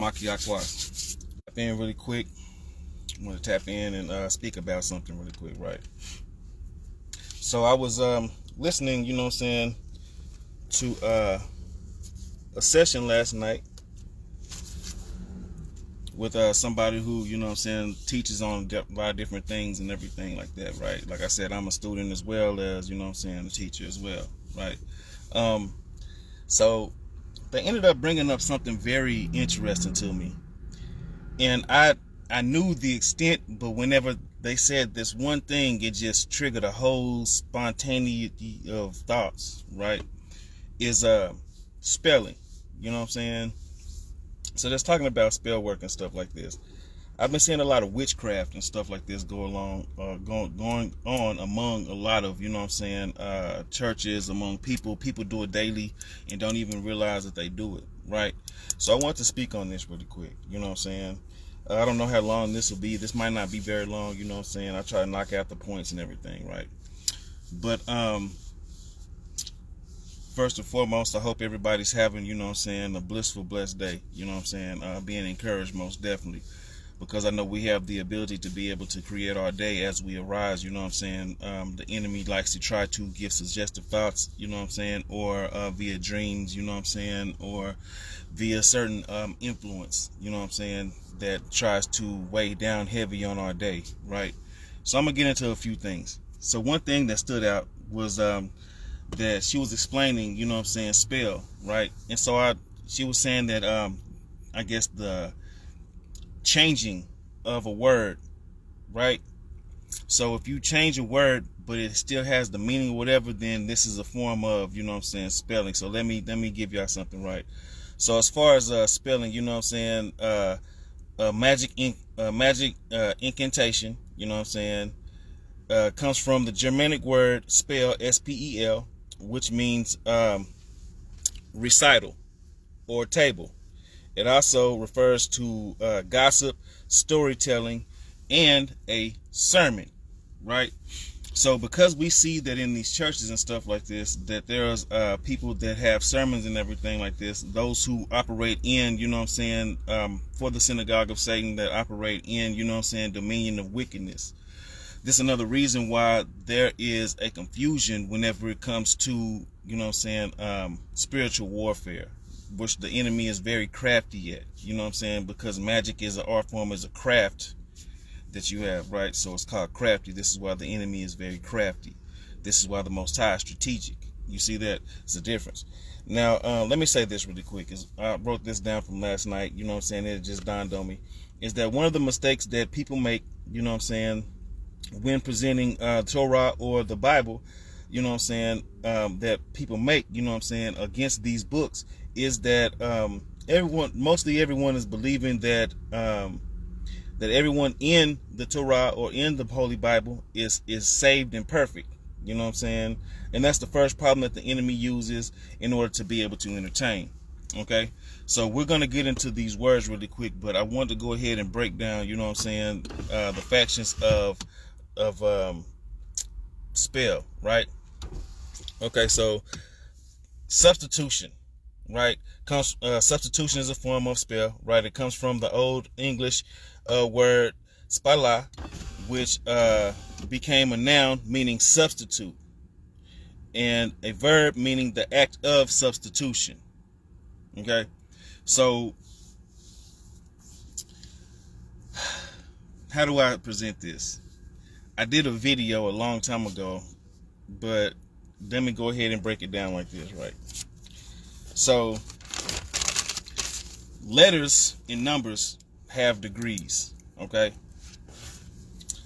Maki Aquas. Tap in really quick. I'm going to tap in and speak about something really quick, right? So I was listening, to a session last night with somebody who, teaches on a lot of different things and everything like that, right? Like I said, I'm a student as well as, a teacher as well, right? So they ended up bringing up something very interesting to me. And I knew the extent, but whenever they said this one thing, it just triggered a whole spontaneity of thoughts, right? Is spelling, you know what I'm saying? So just talking about spell work and stuff like this. I've been seeing a lot of witchcraft and stuff like this going on among a lot of, churches, among people. People do it daily and don't even realize that they do it, right? So I want to speak on this really quick, you know what I'm saying? I don't know how long this will be. This might not be very long, you know what I'm saying? I try to knock out the points and everything, right? But first and foremost, I hope everybody's having, a blissful, blessed day, you know what I'm saying? Being encouraged most definitely. Because I know we have the ability to be able to create our day as we arise, you know what I'm saying? The enemy likes to try to give suggestive thoughts, you know what I'm saying? Or via dreams, you know what I'm saying? Or via certain influence, you know what I'm saying? That tries to weigh down heavy on our day, right? So I'm going to get into a few things. So one thing that stood out was that she was explaining, you know what I'm saying, spell, right? And so she was saying that I guess the changing of a word, right? So if you change a word but it still has the meaning or whatever, then this is a form of, spelling. So let me give y'all something, right? So as far as spelling, you know what I'm saying, magic incantation, you know what I'm saying, comes from the Germanic word spell, S-P-E-L, which means recital or table. It also refers to gossip, storytelling, and a sermon, right? So because we see that in these churches and stuff like this, that there's people that have sermons and everything like this, those who operate in, for the synagogue of Satan, that operate in, dominion of wickedness. This is another reason why there is a confusion whenever it comes to, spiritual warfare, which the enemy is very crafty at, because magic is an art form, is a craft that you have, right? So it's called crafty. This is why the enemy is very crafty. This is why the Most High is strategic. You see that? It's a difference. Now, let me say this really quick. I wrote this down from last night, it just dawned on me, is that one of the mistakes that people make, when presenting Torah or the Bible, that people make, against these books, is that mostly everyone is believing that that everyone in the Torah or in the Holy Bible is saved and perfect, and that's the first problem that the enemy uses in order to be able to entertain. Okay, so we're going to get into these words really quick, but I want to go ahead and break down, the factions of spell, right? Okay, so substitution, right? Substitution is a form of spell, right? It comes from the Old English word spala, which became a noun meaning substitute, and a verb meaning the act of substitution. Okay, so how do I present this? I did a video a long time ago, but let me go ahead and break it down like this, right? So letters and numbers have degrees, okay?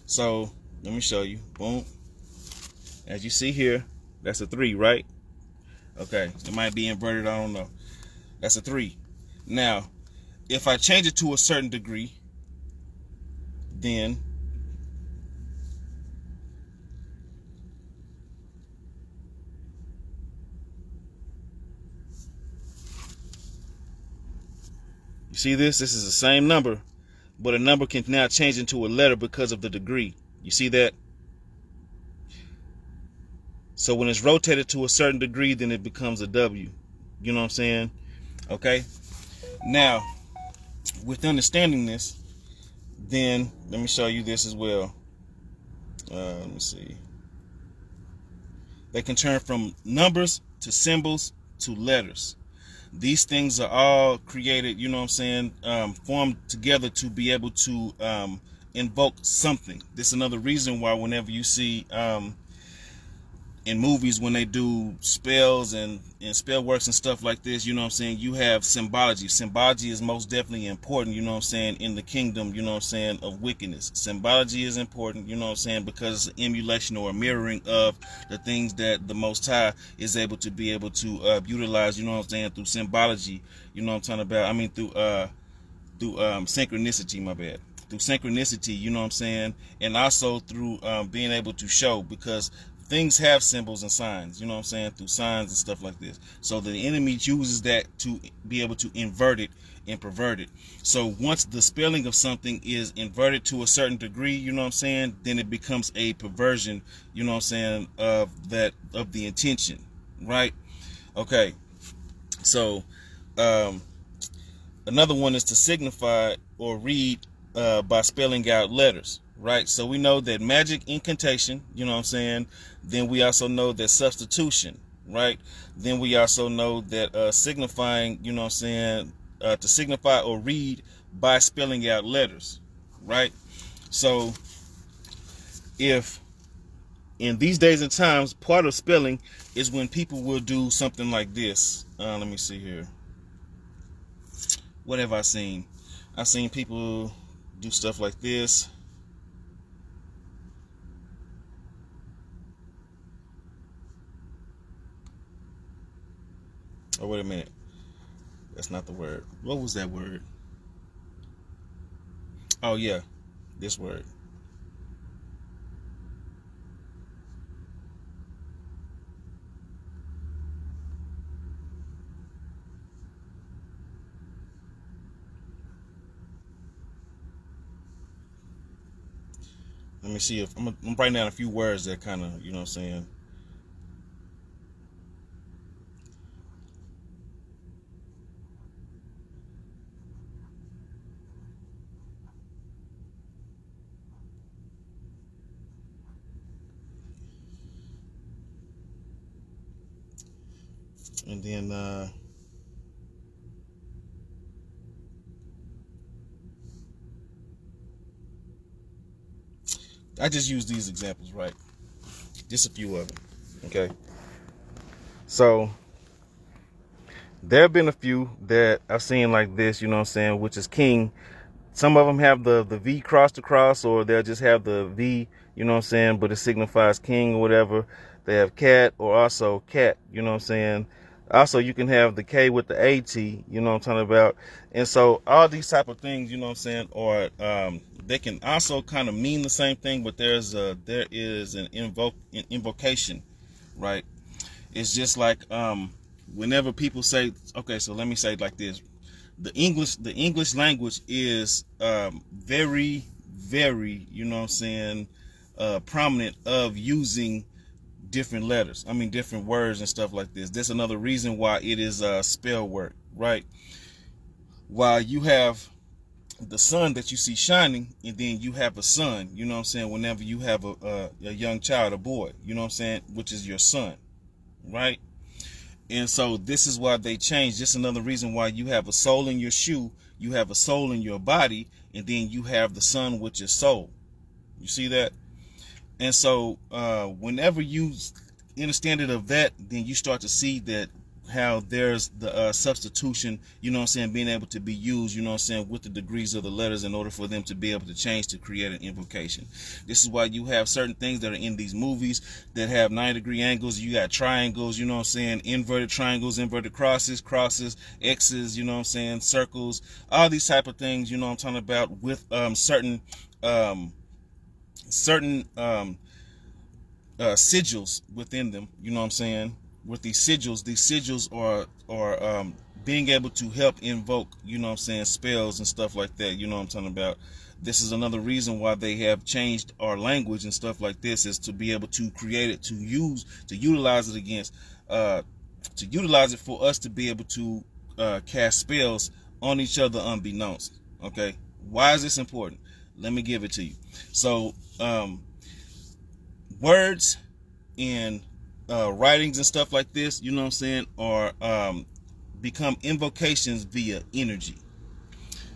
So let me show you. Boom. As you see here, that's a 3, right? Okay, it might be inverted, I don't know. That's a 3. Now, if I change it to a certain degree, then you see this? This is the same number, but a number can now change into a letter because of the degree. You see that? So when it's rotated to a certain degree, then it becomes a W. You know what I'm saying? Okay. Now, with understanding this, then let me show you this as well. Let me see. They can turn from numbers to symbols to letters. These things are all created, formed together to be able to invoke something. This is another reason why whenever you see in movies, when they do spells and spell works and stuff like this, you have symbology. Symbology is most definitely important, in the kingdom, of wickedness. Symbology is important, because it's an emulation or a mirroring of the things that the Most High is able to utilize, through symbology, through synchronicity, my bad. Through synchronicity, and also through being able to show, because things have symbols and signs, through signs and stuff like this. So the enemy uses that to be able to invert it and pervert it. So once the spelling of something is inverted to a certain degree, then it becomes a perversion, of the intention, right? Okay. So another one is to signify or read by spelling out letters. Right, so we know that magic incantation, then we also know that substitution, right? Then we also know that signifying, to signify or read by spelling out letters, right? So if in these days and times, part of spelling is when people will do something like this. Let me see here. What have I seen? I've seen people do stuff like this. Oh, wait a minute. That's not the word. What was that word? Oh, yeah. This word. Let me see if I'm writing down a few words that kind of, and then I just use these examples, right? Just a few of them. Okay. So there have been a few that I've seen like this, which is king. Some of them have the V crossed across, or they'll just have the V, but it signifies king or whatever. They have cat, or also cat, Also, you can have the K with the AT, what I'm talking about. And so all these type of things, or they can also kind of mean the same thing, but there is an invocation, right? It's just like whenever people say, okay, so let me say it like this. The English language is very, very, prominent of using different letters. Different words and stuff like this. That's another reason why it is spell work, right? While you have the sun that you see shining, and then you have a son, whenever you have a young child, a boy, which is your son, right? And so this is why they changed. Just another reason why you have a soul in your shoe, you have a soul in your body, and then you have the sun with your soul. You see that? And so whenever you understand it of that, then you start to see that how there's the substitution, being able to be used, with the degrees of the letters in order for them to be able to change to create an invocation. This is why you have certain things that are in these movies that have 90-degree angles. You got triangles, inverted triangles, inverted crosses, X's, circles, all these type of things, I'm talking about, with certain sigils within them, with these sigils are being able to help invoke, spells and stuff like that, I'm talking about. This is another reason why they have changed our language and stuff like this, is to be able to create it, to utilize it for us to be able to cast spells on each other unbeknownst. Okay, why is this important? Let me give it to you. So words and writings and stuff like this, you know what I'm saying, are become invocations via energy.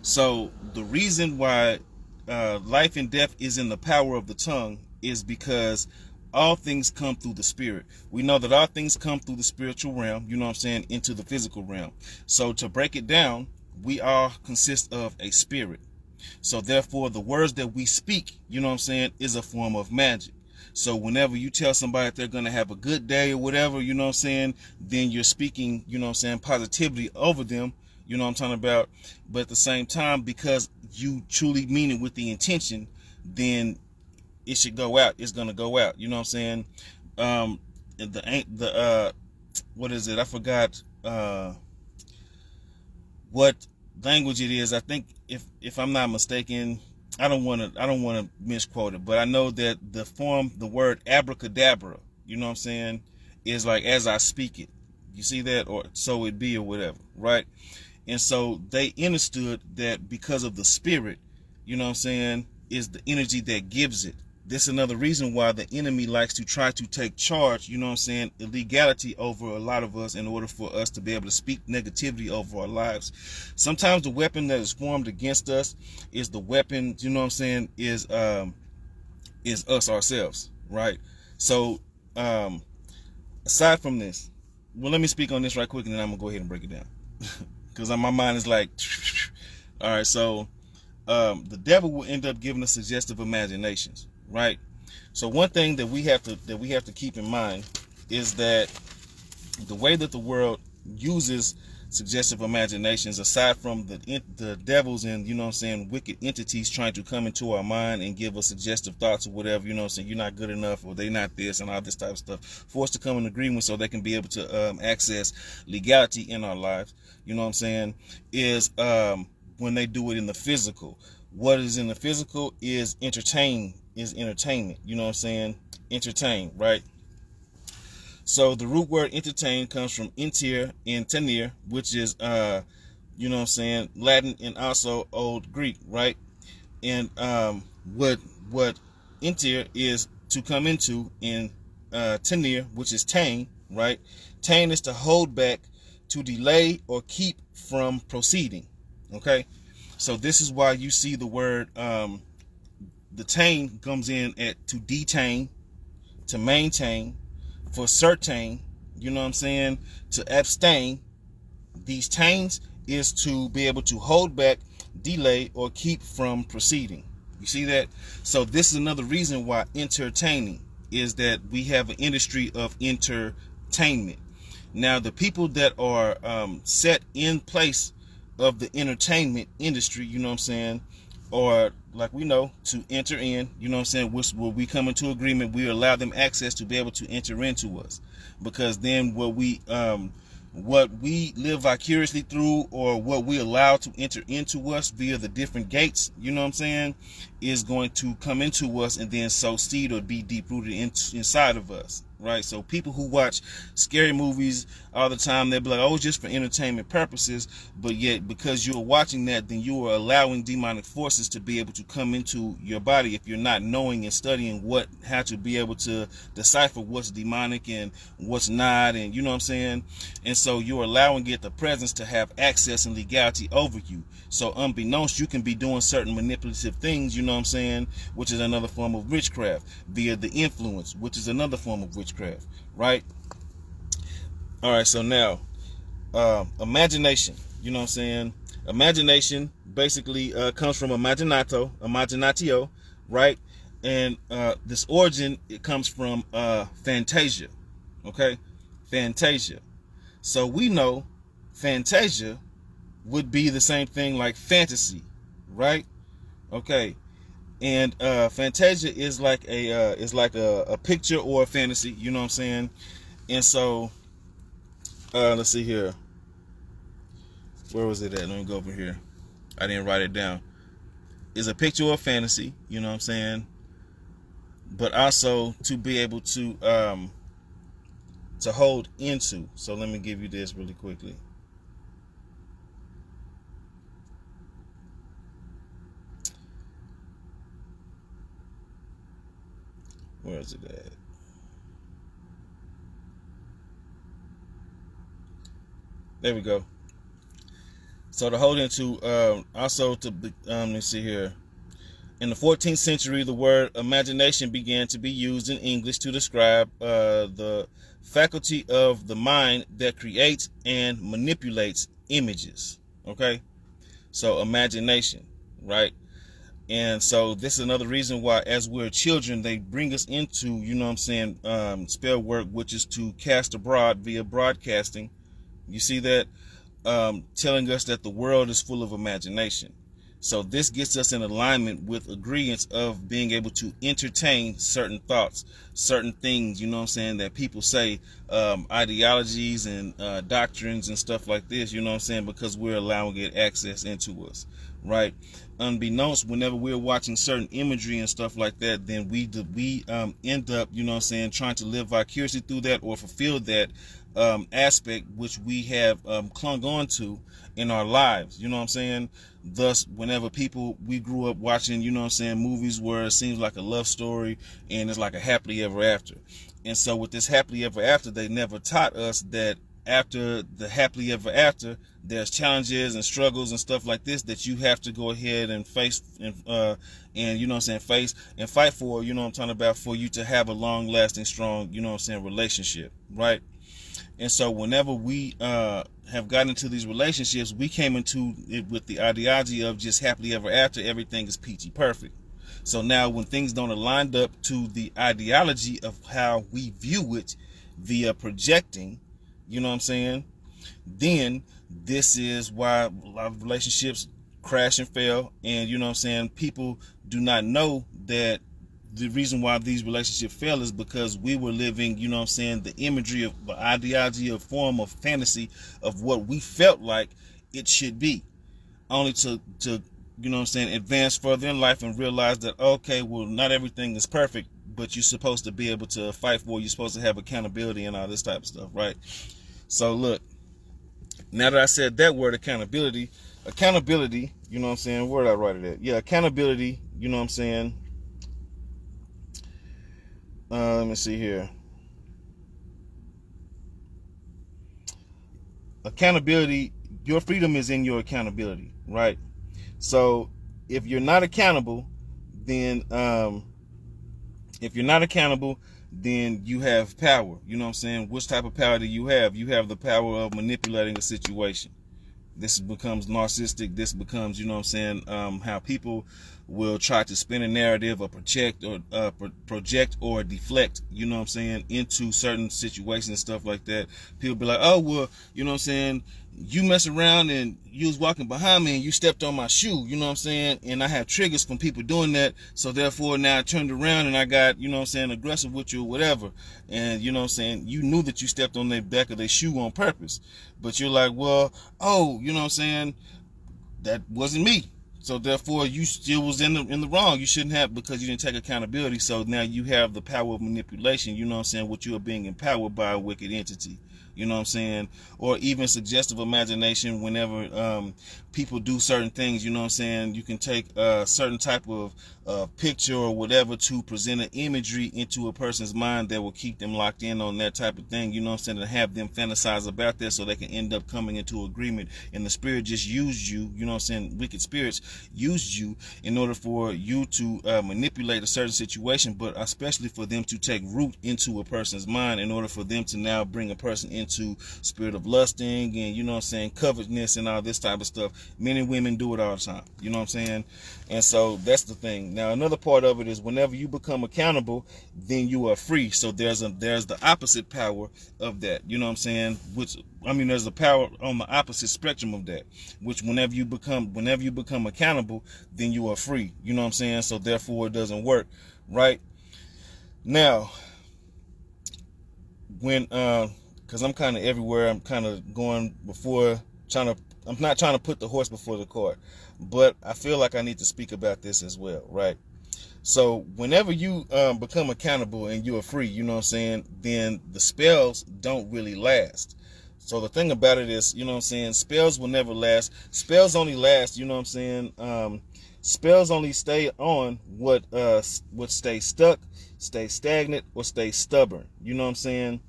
So the reason why life and death is in the power of the tongue is because all things come through the spirit. We know that all things come through the spiritual realm, you know what I'm saying, into the physical realm. So to break it down, we all consist of a spirit. So therefore, the words that we speak, you know what I'm saying, is a form of magic. So whenever you tell somebody that they're going to have a good day or whatever, you know what I'm saying, then you're speaking, you know what I'm saying, positivity over them, you know what I'm talking about. But at the same time, because you truly mean it with the intention, then it should go out. It's going to go out. You know what I'm saying? What is it? I forgot what language it is. I think if I'm not mistaken, I don't want to misquote it, but I know that the word abracadabra, you know what I'm saying, is like as I speak it. You see that, or so it be, or whatever, right? And so they understood that because of the spirit, you know what I'm saying, is the energy that gives it. This is another reason why the enemy likes to try to take charge, you know what I'm saying, illegality over a lot of us in order for us to be able to speak negativity over our lives. Sometimes the weapon that is formed against us is the weapon, you know what I'm saying, is us ourselves, right? So aside from this, well, let me speak on this right quick and then I'm gonna go ahead and break it down. Because my mind is like, all right, so the devil will end up giving us suggestive imaginations, right? So one thing that we have to keep in mind is that the way that the world uses suggestive imaginations, aside from the devils and, you know what I'm saying, wicked entities trying to come into our mind and give us suggestive thoughts or whatever, you know what I'm saying, you're not good enough or they not this and all this type of stuff, for us to come in agreement so they can be able to access legality in our lives, you know what I'm saying, is when they do it in the physical. What is in the physical is entertainment, you know what I'm saying, entertain, right? So the root word entertain comes from enter and tenere, which is you know what I'm saying, Latin and also Old Greek, right? And what enter is to come into, in tenere, which is tain, right? Tain is to hold back, to delay or keep from proceeding. Okay? So this is why you see the word the tain comes in at to detain, to maintain, for certain, you know what I'm saying, to abstain. These tains is to be able to hold back, delay, or keep from proceeding. You see that? So this is another reason why entertaining is that we have an industry of entertainment. Now the people that are set in place of the entertainment industry, you know what I'm saying, or like we know, to enter in, you know what I'm saying, which will we come into agreement, we allow them access to be able to enter into us, because then what we live vicariously through, or what we allow to enter into us via the different gates, you know what I'm saying, is going to come into us and then sow seed or be deep rooted inside of us, right? So people who watch scary movies all the time, they'll be like, oh, it's just for entertainment purposes, but yet because you're watching that, then you are allowing demonic forces to be able to come into your body if you're not knowing and studying how to be able to decipher what's demonic and what's not, and you know what I'm saying. And so you're allowing it, the presence, to have access and legality over you. So unbeknownst, you can be doing certain manipulative things, you know what I'm saying, which is another form of witchcraft, via the influence, which is another form of witchcraft, right? All right, so now imagination, you know what I'm saying, imagination basically comes from imaginatio, right? And this origin, it comes from fantasia, okay, fantasia. So we know fantasia would be the same thing like fantasy, right? Okay, and fantasia is like a picture or a fantasy, you know what I'm saying. And so let's see here, where was it at? Let me go over here. I didn't write it down. Is a picture or a fantasy, you know what I'm saying, but also to be able to hold into. So let me give you this really quickly. Where is it at? There we go. So to hold into also to let me see here. In the 14th century, the word imagination began to be used in English to describe the faculty of the mind that creates and manipulates images. Okay, so imagination, right? And so this is another reason why, as we're children, they bring us into, you know what I'm saying, spell work, which is to cast abroad via broadcasting. You see that? Telling us that the world is full of imagination. So this gets us in alignment with agreements of being able to entertain certain thoughts, certain things, you know what I'm saying, that people say, ideologies and doctrines and stuff like this, you know what I'm saying, because we're allowing it access into us, right? Unbeknownst, whenever we're watching certain imagery and stuff like that, then we end up, you know what I'm saying, trying to live vicariously through that or fulfill that aspect which we have clung on to in our lives, you know what I'm saying. Thus, whenever we grew up watching, you know what I'm saying, movies where it seems like a love story and it's like a happily ever after. And so with this happily ever after, they never taught us that after the happily ever after, there's challenges and struggles and stuff like this that you have to go ahead and face and you know what I'm saying, face and fight for, you know what I'm talking about, for you to have a long lasting, strong, you know what I'm saying, relationship, right? And so whenever we have gotten into these relationships, we came into it with the ideology of just happily ever after, everything is peachy perfect. So now when things don't align up to the ideology of how we view it via projecting, you know what I'm saying, then this is why a lot of relationships crash and fail. And you know what I'm saying, people do not know that the reason why these relationships fail is because we were living, you know what I'm saying, the imagery of the ideology, of form of fantasy of what we felt like it should be, only to you know what I'm saying, advance further in life and realize that, okay, well, not everything is perfect, but you're supposed to be able to fight for, you're supposed to have accountability and all this type of stuff, right? So look, now that I said that word, accountability, you know what I'm saying, where did I write it at? Yeah, accountability, you know what I'm saying. Let me see here. Accountability, your freedom is in your accountability, right? So if you're not accountable, then then you have power. You know what I'm saying? Which type of power do you have? You have the power of manipulating a situation. This becomes narcissistic. This becomes, you know what I'm saying, how people will try to spin a narrative or project or deflect, you know what I'm saying, into certain situations and stuff like that. People be like, oh, well, you know what I'm saying, you mess around and you was walking behind me and you stepped on my shoe, you know what I'm saying, and I have triggers from people doing that, so therefore now I turned around and I got, you know what I'm saying, aggressive with you or whatever. And you know what I'm saying, you knew that you stepped on the back of their shoe on purpose, but you're like, well, oh, you know what I'm saying, that wasn't me. So therefore, you still was in the wrong. You shouldn't have, because you didn't take accountability. So now you have the power of manipulation. You know what I'm saying? What you are being empowered by a wicked entity. You know what I'm saying? Or even suggestive imagination. Whenever people do certain things, you know what I'm saying, you can take a certain type of picture or whatever to present an imagery into a person's mind that will keep them locked in on that type of thing, you know what I'm saying, and have them fantasize about that so they can end up coming into agreement. And the spirit just used you, you know what I'm saying, wicked spirits used you in order for you to manipulate a certain situation, but especially for them to take root into a person's mind in order for them to now bring a person into spirit of lusting and, you know what I'm saying, covetousness and all this type of stuff. Men and women do it all the time, you know what I'm saying? And so that's the thing. Now another part of it is whenever you become accountable, then you are free. So there's the opposite power of that, you know what I'm saying, which, I mean, there's a power on the opposite spectrum of that, which whenever you become accountable, then you are free, you know what I'm saying? So therefore it doesn't work, right? Now, when because I'm kind of everywhere, I'm kind of going I'm not trying to put the horse before the cart, but I feel like I need to speak about this as well, right? So whenever you become accountable and you are free, you know what I'm saying, then the spells don't really last. So the thing about it is, you know what I'm saying, spells will never last. Spells only last, you know what I'm saying, spells only stay on what stay stuck, stay stagnant, or stay stubborn. You know what I'm saying?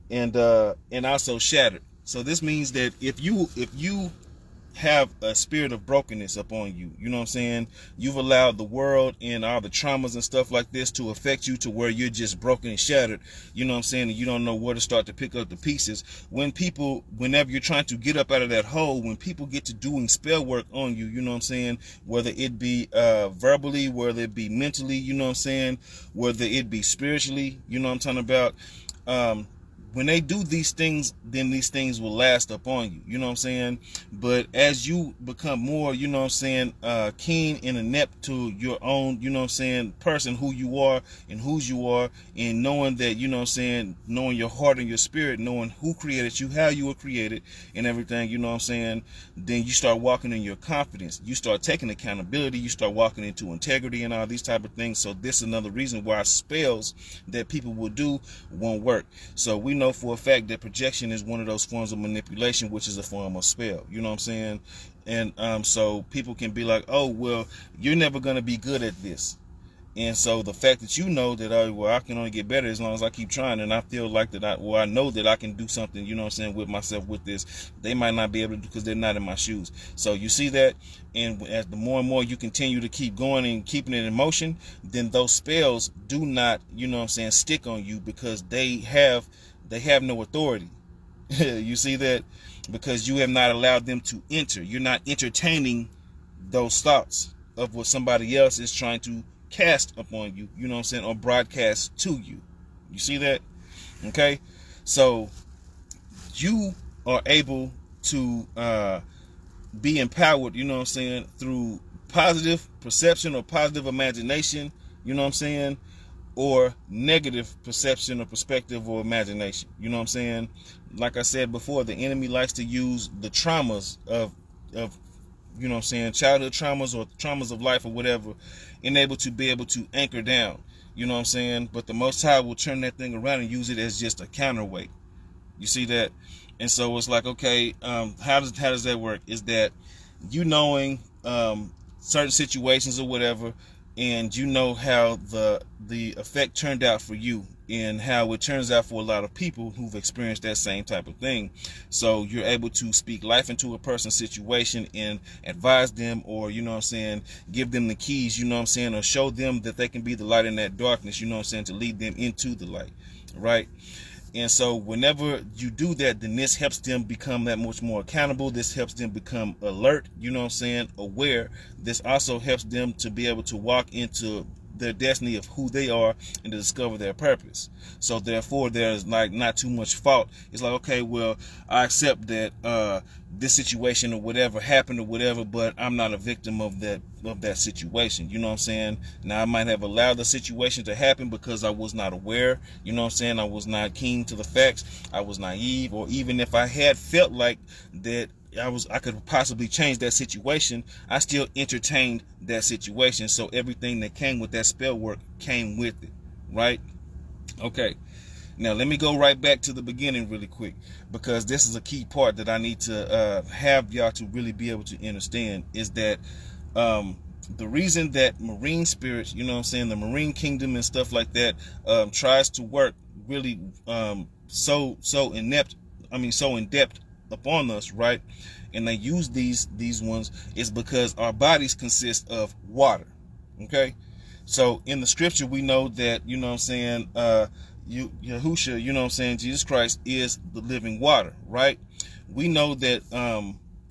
And also shattered. So this means that if you have a spirit of brokenness upon you, you know what I'm saying, you've allowed the world and all the traumas and stuff like this to affect you to where you're just broken and shattered, you know what I'm saying, and you don't know where to start to pick up the pieces. Whenever you're trying to get up out of that hole, when people get to doing spell work on you, you know what I'm saying, whether it be verbally, whether it be mentally, you know what I'm saying, whether it be spiritually, you know what I'm talking about, when they do these things, then these things will last upon you, you know what I'm saying? But as you become more, you know what I'm saying, keen and inept to your own, you know what I'm saying, person, who you are and whose you are, and knowing that, you know what I'm saying, knowing your heart and your spirit, knowing who created you, how you were created and everything, you know what I'm saying, then you start walking in your confidence. You start taking accountability. You start walking into integrity and all these type of things. So this is another reason why spells that people will do won't work. So we know for a fact that projection is one of those forms of manipulation, which is a form of spell, you know what I'm saying? And so people can be like, oh, well, you're never going to be good at this. And so the fact that you know that, oh, well, I can only get better as long as I keep trying, and I feel like that I know that I can do something, you know what I'm saying, with myself with this, they might not be able to, because they're not in my shoes. So you see that, and as the more and more you continue to keep going and keeping it in motion, then those spells do not, you know what I'm saying, stick on you, because they have no authority. You see that? Because you have not allowed them to enter. You're not entertaining those thoughts of what somebody else is trying to cast upon you, you know what I'm saying, or broadcast to you. You see that? Okay? So you are able to be empowered, you know what I'm saying, through positive perception or positive imagination, you know what I'm saying, or negative perception or perspective or imagination, you know what I'm saying. Like I said before, the enemy likes to use the traumas of you know what I'm saying, childhood traumas or traumas of life or whatever, and able to anchor down, you know what I'm saying. But the Most High will turn that thing around and use it as just a counterweight. You see that? And so it's like, okay, how does that work? Is that you knowing certain situations or whatever, and you know how the effect turned out for you, and how it turns out for a lot of people who've experienced that same type of thing. So you're able to speak life into a person's situation and advise them, or, you know what I'm saying, give them the keys, you know what I'm saying, or show them that they can be the light in that darkness, you know what I'm saying, to lead them into the light, right? And so whenever you do that, then this helps them become that much more accountable. This helps them become alert, you know what I'm saying, aware. This also helps them to be able to walk into their destiny of who they are and to discover their purpose. So therefore, there's like not too much fault. It's like, okay, well, I accept that this situation or whatever happened or whatever, but I'm not a victim of that situation. You know what I'm saying? Now, I might have allowed the situation to happen because I was not aware. You know what I'm saying? I was not keen to the facts. I was naive, or even if I had felt like that I could possibly change that situation, I still entertained that situation. So everything that came with that spell work came with it, right? Okay. Now let me go right back to the beginning really quick, because this is a key part that I need to have y'all to really be able to understand, is that the reason that marine spirits, you know what I'm saying, the marine kingdom and stuff like that, tries to work really so in depth upon us, right? And they use these ones is because our bodies consist of water. Okay, so in the scripture we know that, you know what I'm saying, Yahusha, you know what I'm saying, Jesus Christ is the living water, right? We know that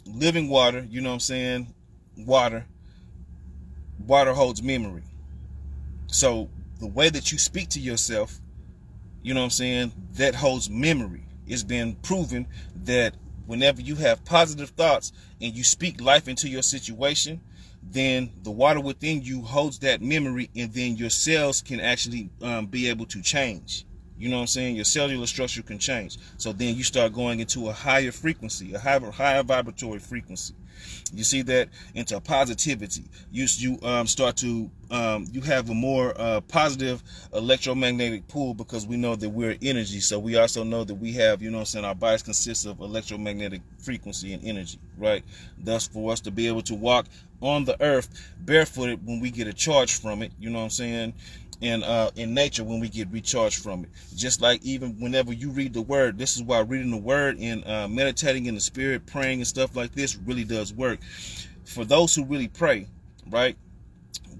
living water, you know what I'm saying, water holds memory. So the way that you speak to yourself, you know what I'm saying, that holds memory. It's been proven that whenever you have positive thoughts and you speak life into your situation, then the water within you holds that memory, and then your cells can actually be able to change. You know what I'm saying? Your cellular structure can change. So then you start going into a higher frequency, a higher vibratory frequency. You see that? Into positivity. You start to you have a more positive electromagnetic pull, because we know that we're energy. So we also know that we have, you know what I'm saying, our bodies consist of electromagnetic frequency and energy, right? Thus, for us to be able to walk on the earth barefooted when we get a charge from it, you know what I'm saying? And in nature, when we get recharged from it. Just like even whenever you read the word, this is why reading the word and meditating in the spirit, praying and stuff like this really does work. For those who really pray, right?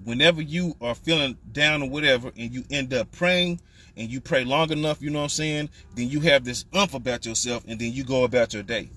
Whenever you are feeling down or whatever, and you end up praying, and you pray long enough, you know what I'm saying, then you have this umph about yourself, and then you go about your day.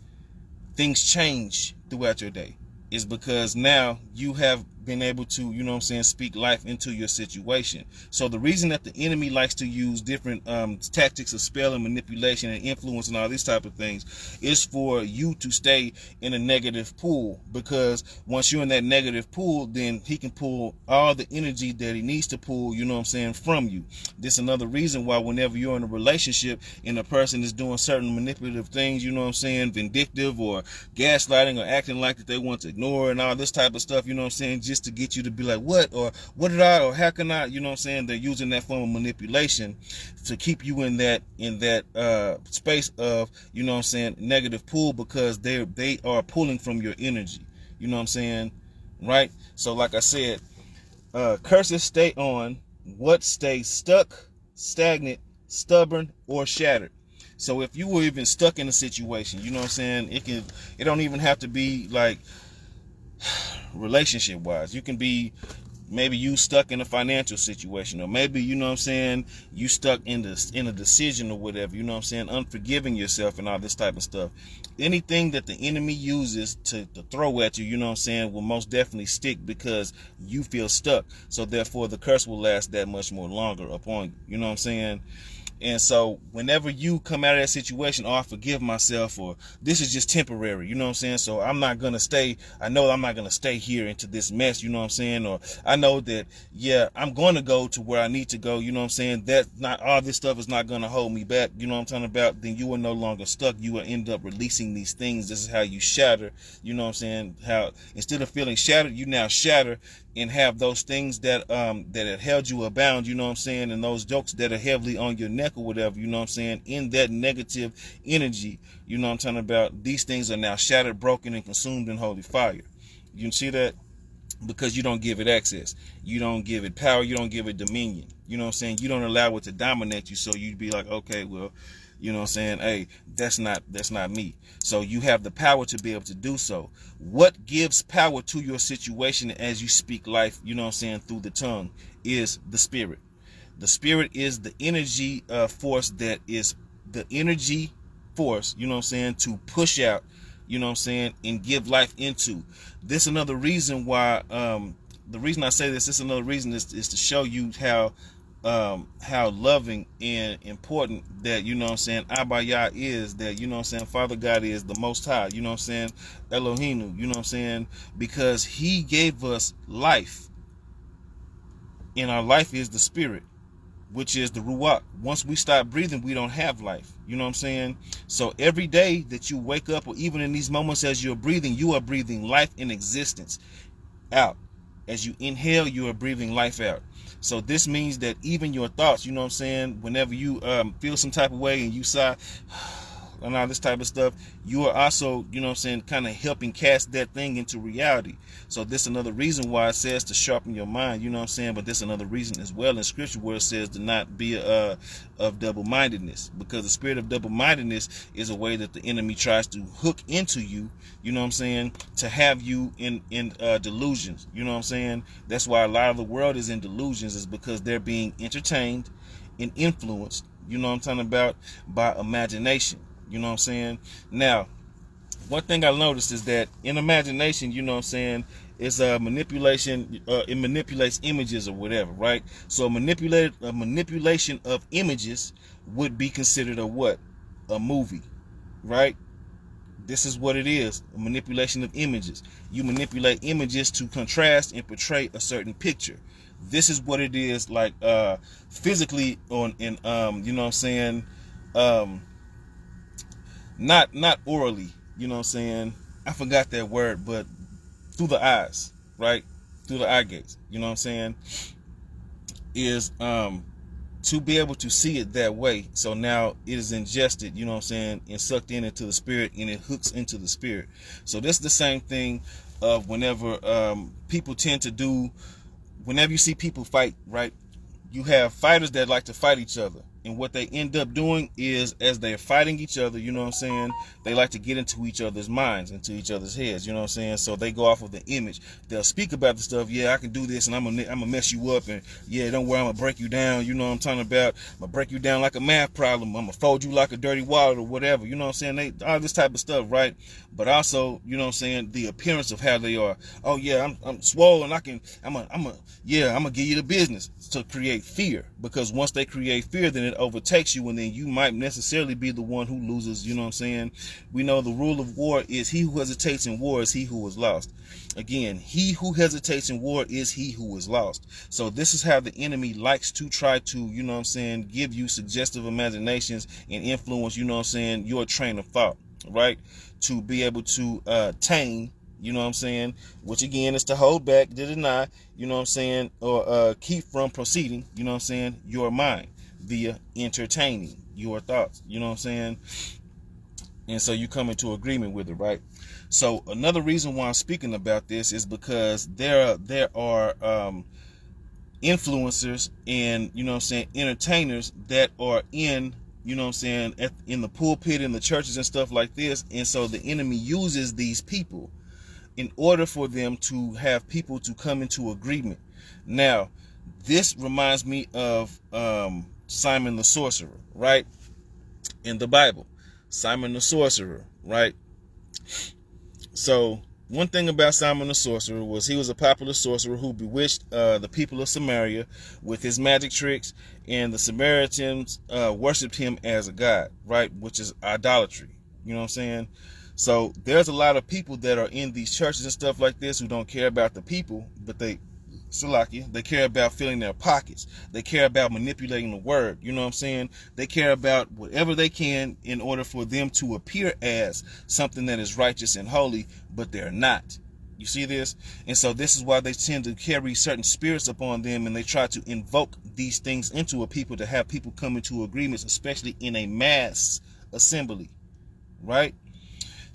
Things change throughout your day. It's because now you have been able to, you know what I'm saying, speak life into your situation. So the reason that the enemy likes to use different tactics of spell and manipulation and influence and all these type of things is for you to stay in a negative pool, because once you're in that negative pool, then he can pull all the energy that he needs to pull, you know what I'm saying, from you. This is another reason why whenever you're in a relationship and a person is doing certain manipulative things, you know what I'm saying, vindictive or gaslighting or acting like that they want to ignore and all this type of stuff, you know what I'm saying, just to get you to be like, what, or what did I, or how can I, you know what I'm saying? They're using that form of manipulation to keep you in that space of, you know what I'm saying, negative pull, because they are pulling from your energy, you know what I'm saying, right? So like I said, curses stay on what stays stuck, stagnant, stubborn, or shattered. So if you were even stuck in a situation, you know what I'm saying, it don't even have to be like relationship wise. You can be, maybe you stuck in a financial situation, or maybe, you know what I'm saying, you stuck in a decision or whatever, you know what I'm saying, unforgiving yourself and all this type of stuff. Anything that the enemy uses to throw at you, you know what I'm saying, will most definitely stick, because you feel stuck. So therefore the curse will last that much more longer upon you, you know what I'm saying. And so whenever you come out of that situation, I forgive myself, or this is just temporary, you know what I'm saying? So I'm not going to stay, I know I'm not going to stay here into this mess, you know what I'm saying? Or I know that, yeah, I'm going to go to where I need to go, you know what I'm saying? That not all this stuff is not going to hold me back, you know what I'm talking about? Then you are no longer stuck. You will end up releasing these things. This is how you shatter, you know what I'm saying? How instead of feeling shattered, you now shatter and have those things that had held you abound, you know what I'm saying, and those jokes that are heavily on your neck or whatever, you know what I'm saying, in that negative energy, you know what I'm talking about, these things are now shattered, broken, and consumed in holy fire. You can see that? Because you don't give it access, you don't give it power, you don't give it dominion, you know what I'm saying, you don't allow it to dominate you. So you'd be like, okay, well, you know what I'm saying, hey, that's not me. So you have the power to be able to do so. What gives power to your situation as you speak life, you know what I'm saying, through the tongue, is the spirit. The spirit is the energy force, that is the energy force, you know what I'm saying, to push out, you know what I'm saying, and give life into. This another reason why, the reason I say this another reason is to show you how loving and important that, you know what I'm saying, Abba Yah is, that, you know what I'm saying, Father God is the Most High, you know what I'm saying, Elohim, you know what I'm saying, because he gave us life, and our life is the spirit, which is the Ruach. Once we stop breathing, we don't have life, you know what I'm saying. So every day that you wake up, or even in these moments as you're breathing, you are breathing life in existence out. As you inhale, you are breathing life out. So this means that even your thoughts, you know what I'm saying, whenever you feel some type of way and you sigh and all this type of stuff, you are also, you know what I'm saying, kind of helping cast that thing into reality. So this is another reason why it says to sharpen your mind, you know what I'm saying, but this is another reason as well in scripture where it says to not be of double-mindedness, because the spirit of double-mindedness is a way that the enemy tries to hook into you, you know what I'm saying, to have you in delusions, you know what I'm saying. That's why a lot of the world is in delusions, is because they're being entertained and influenced, you know what I'm talking about, by imagination. You know what I'm saying? Now, one thing I noticed is that in imagination, you know what I'm saying, is manipulation. It manipulates images or whatever, right? So a manipulation of images would be considered a what? A movie, right? This is what it is, a manipulation of images. You manipulate images to contrast and portray a certain picture. This is what it is like physically on in you know what I'm saying, not orally, you know what I'm saying, I forgot that word, but through the eyes, right? Through the eye gates, you know what I'm saying, is to be able to see it that way. So now it is ingested, you know what I'm saying, and sucked in into the spirit, and it hooks into the spirit. So this is the same thing of whenever people tend to do, whenever you see people fight, right? You have fighters that like to fight each other. And what they end up doing is, as they're fighting each other, you know what I'm saying, they like to get into each other's minds, into each other's heads, you know what I'm saying? So they go off of the image. They'll speak about the stuff, yeah, I can do this, and I'm gonna mess you up, and yeah, don't worry, I'm gonna break you down, you know what I'm talking about? I'm gonna break you down like a math problem, I'm gonna fold you like a dirty wallet or whatever, you know what I'm saying? All this type of stuff, right? But also, you know what I'm saying, the appearance of how they are. Oh yeah, I'm swollen, I'm gonna give you the business, to create fear. Because once they create fear, then it overtakes you, and then you might necessarily be the one who loses, you know what I'm saying? We know the rule of war is, he who hesitates in war is he who is lost. Again, he who hesitates in war is he who is lost. So this is how the enemy likes to try to, you know what I'm saying, give you suggestive imaginations and influence, you know what I'm saying, your train of thought, right? To be able to tame, you know what I'm saying, which again is to hold back, to deny, you know what I'm saying, or keep from proceeding, you know what I'm saying, your mind via entertaining your thoughts, you know what I'm saying. And so you come into agreement with it, right? So another reason why I'm speaking about this is because there are influencers and, you know what I'm saying, entertainers that are in, you know what I'm saying, in the pulpit, in the churches and stuff like this. And so the enemy uses these people in order for them to have people to come into agreement. Now, this reminds me of Simon the Sorcerer, right? In the Bible, Simon the Sorcerer, right? So one thing about Simon the Sorcerer was he was a popular sorcerer who bewitched the people of Samaria with his magic tricks, and the Samaritans worshipped him as a god, right? Which is idolatry, you know what I'm saying? So there's a lot of people that are in these churches and stuff like this who don't care about the people, but they care about filling their pockets. They care about manipulating the word, you know what I'm saying? They care about whatever they can in order for them to appear as something that is righteous and holy, but they're not. You see this? And so this is why they tend to carry certain spirits upon them, and they try to invoke these things into a people to have people come into agreements, especially in a mass assembly, right?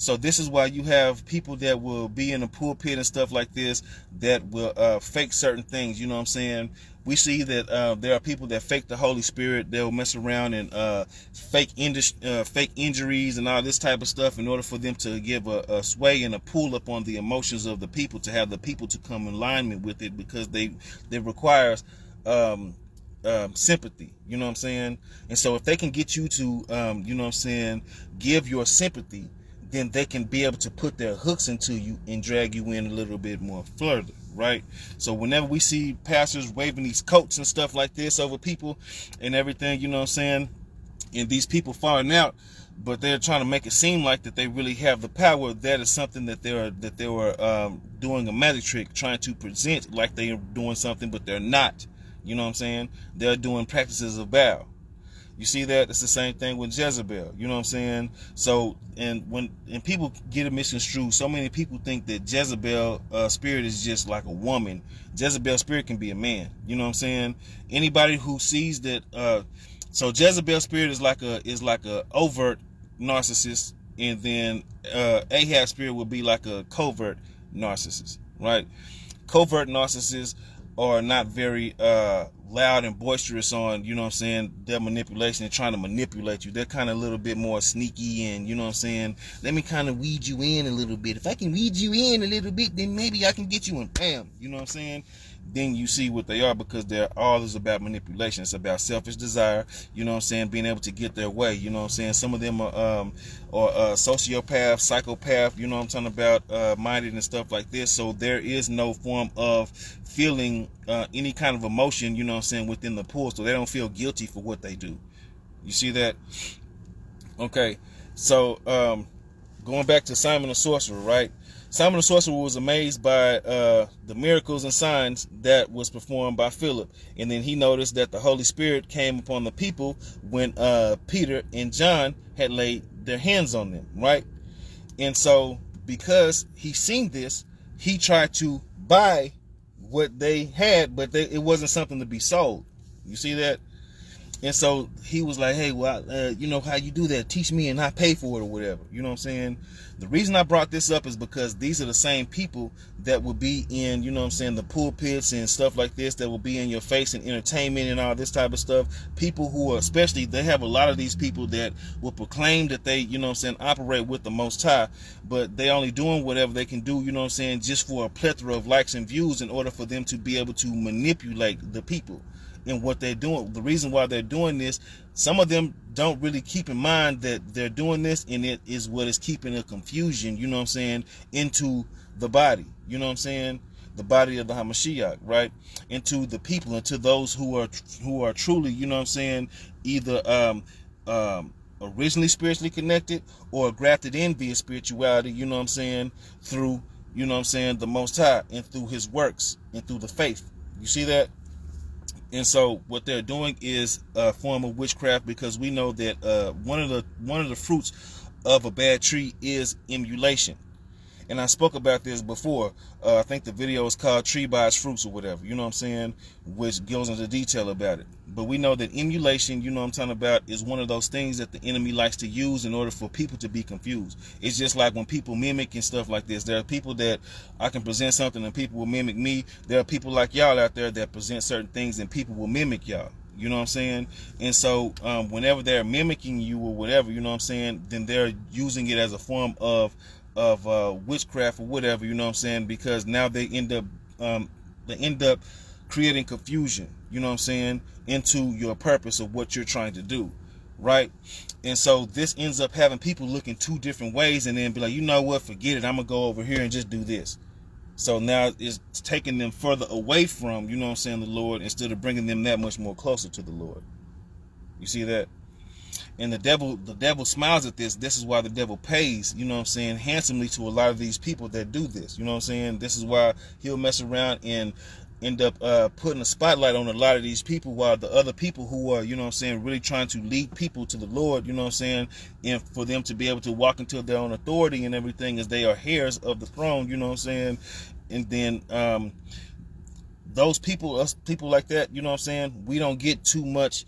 So this is why you have people that will be in the pulpit and stuff like this that will fake certain things, you know what I'm saying? We see that there are people that fake the Holy Spirit. They'll mess around and fake injuries and all this type of stuff in order for them to give a sway and a pull up on the emotions of the people, to have the people to come in alignment with it, because they requires sympathy, you know what I'm saying? And so if they can get you to, you know what I'm saying, give your sympathy, then they can be able to put their hooks into you and drag you in a little bit more further, right? So whenever we see pastors waving these coats and stuff like this over people and everything, you know what I'm saying, and these people falling out, but they're trying to make it seem like that they really have the power, that is something that they were doing a magic trick, trying to present like they're doing something, but they're not. You know what I'm saying? They're doing practices of Baal. You see that? It's the same thing with Jezebel. You know what I'm saying? So, and people get it misconstrued, so many people think that Jezebel spirit is just like a woman. Jezebel spirit can be a man. You know what I'm saying? Anybody who sees that, so Jezebel spirit is like a overt narcissist, and then Ahab spirit would be like a covert narcissist, right? Covert narcissists are not very loud and boisterous on, you know what I'm saying, their manipulation and trying to manipulate you. They're kind of a little bit more sneaky, and, you know what I'm saying, let me kind of weed you in a little bit. If I can weed you in a little bit, then maybe I can get you in, bam, you know what I'm saying? Then you see what they are, because they're all is about manipulation. It's about selfish desire, you know what I'm saying, being able to get their way, you know what I'm saying. Some of them are sociopath, psychopath, you know what I'm talking about, minded and stuff like this. So there is no form of feeling any kind of emotion, you know what I'm saying, within the pool, so they don't feel guilty for what they do. You see that? Okay, so going back to Simon the Sorcerer, right? Simon the sorcerer was amazed by the miracles and signs that was performed by Philip. And then he noticed that the Holy Spirit came upon the people when Peter and John had laid their hands on them, right? And so because he seen this, he tried to buy what they had, but it wasn't something to be sold. You see that? And so he was like, hey, well, you know how you do that? Teach me and I pay for it or whatever. You know what I'm saying? The reason I brought this up is because these are the same people that will be in, you know what I'm saying, the pulpits and stuff like this, that will be in your face and entertainment and all this type of stuff. People who are, especially, they have a lot of these people that will proclaim that they, you know what I'm saying, operate with the Most High, but they only doing whatever they can do, you know what I'm saying, just for a plethora of likes and views in order for them to be able to manipulate the people. And what they're doing, the reason why they're doing this, some of them don't really keep in mind that they're doing this, and it is what is keeping a confusion, you know what I'm saying, into the body, you know what I'm saying, the body of the Hamashiach, right, into the people, into those who are truly, you know what I'm saying, either originally spiritually connected or grafted in via spirituality, you know what I'm saying, through, you know what I'm saying, the Most High, and through his works and through the faith. You see that? And so what they're doing is a form of witchcraft, because we know that one of the fruits of a bad tree is emulation. And I spoke about this before. I think the video is called Tree by Its Fruits or whatever, you know what I'm saying, which goes into detail about it. But we know that emulation, you know what I'm talking about, is one of those things that the enemy likes to use in order for people to be confused. It's just like when people mimic and stuff like this. There are people that I can present something and people will mimic me. There are people like y'all out there that present certain things and people will mimic y'all. You know what I'm saying? And so whenever they're mimicking you or whatever, you know what I'm saying, then they're using it as a form of witchcraft or whatever, you know what I'm saying, because now they end up creating confusion, you know what I'm saying, into your purpose of what you're trying to do, right? And so this ends up having people look in two different ways and then be like, you know what, forget it, I'm gonna go over here and just do this. So now it's taking them further away from, you know what I'm saying, the Lord, instead of bringing them that much more closer to the Lord. You see that? And the devil smiles at this. This is why the devil pays, you know what I'm saying, handsomely to a lot of these people that do this. You know what I'm saying? This is why he'll mess around and end up putting a spotlight on a lot of these people, while the other people who are, you know what I'm saying, really trying to lead people to the Lord, you know what I'm saying, and for them to be able to walk into their own authority and everything, as they are heirs of the throne, you know what I'm saying. And then those people, us people like that, you know what I'm saying, we don't get too much.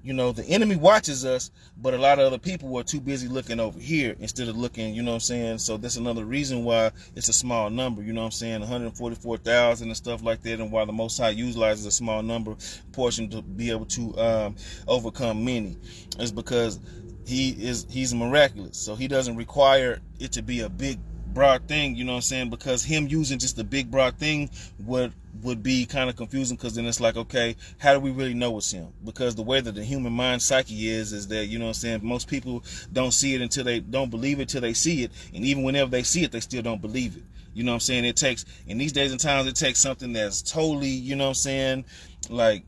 You know, the enemy watches us, but a lot of other people are too busy looking over here instead of looking, you know what I'm saying? So that's another reason why it's a small number, you know what I'm saying? 144,000 and stuff like that, and why the Most High utilizes a small number portion to be able to overcome many, is because he's miraculous. So he doesn't require it to be a big, broad thing, you know what I'm saying, because him using just a big, broad thing would be kind of confusing, because then it's like, okay, how do we really know it's him? Because the way that the human mind psyche is that, you know what I'm saying, most people don't see it until they don't believe it till they see it, and even whenever they see it, they still don't believe it. You know what I'm saying? It takes, in these days and times, it takes something that's totally, you know what I'm saying, like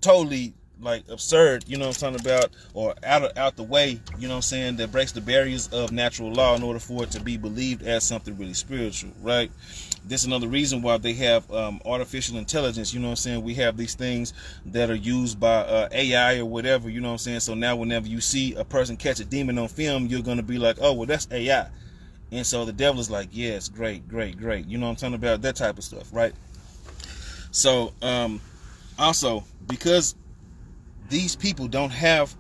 totally like absurd, you know what I'm talking about, or out the way, you know what I'm saying, that breaks the barriers of natural law in order for it to be believed as something really spiritual, right? This is another reason why they have artificial intelligence, you know what I'm saying. We have these things that are used by AI or whatever, you know what I'm saying. So now whenever you see a person catch a demon on film, you're going to be like, oh, well, that's AI. And so the devil is like, yes, great, great, great. You know what I'm talking about? That type of stuff, right? So also, because these people don't have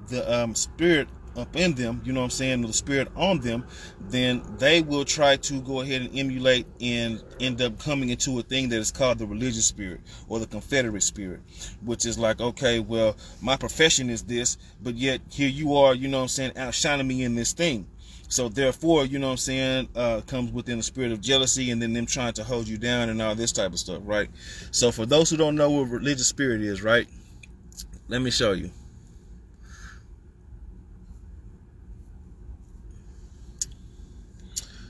the spirit up in them, you know what I'm saying, the spirit on them, then they will try to go ahead and emulate and end up coming into a thing that is called the religious spirit or the Confederate spirit, which is like, okay, well, my profession is this, but yet here you are, you know what I'm saying, outshining me in this thing. So therefore, you know what I'm saying, comes within the spirit of jealousy, and then them trying to hold you down and all this type of stuff, right? So for those who don't know what religious spirit is, right, let me show you.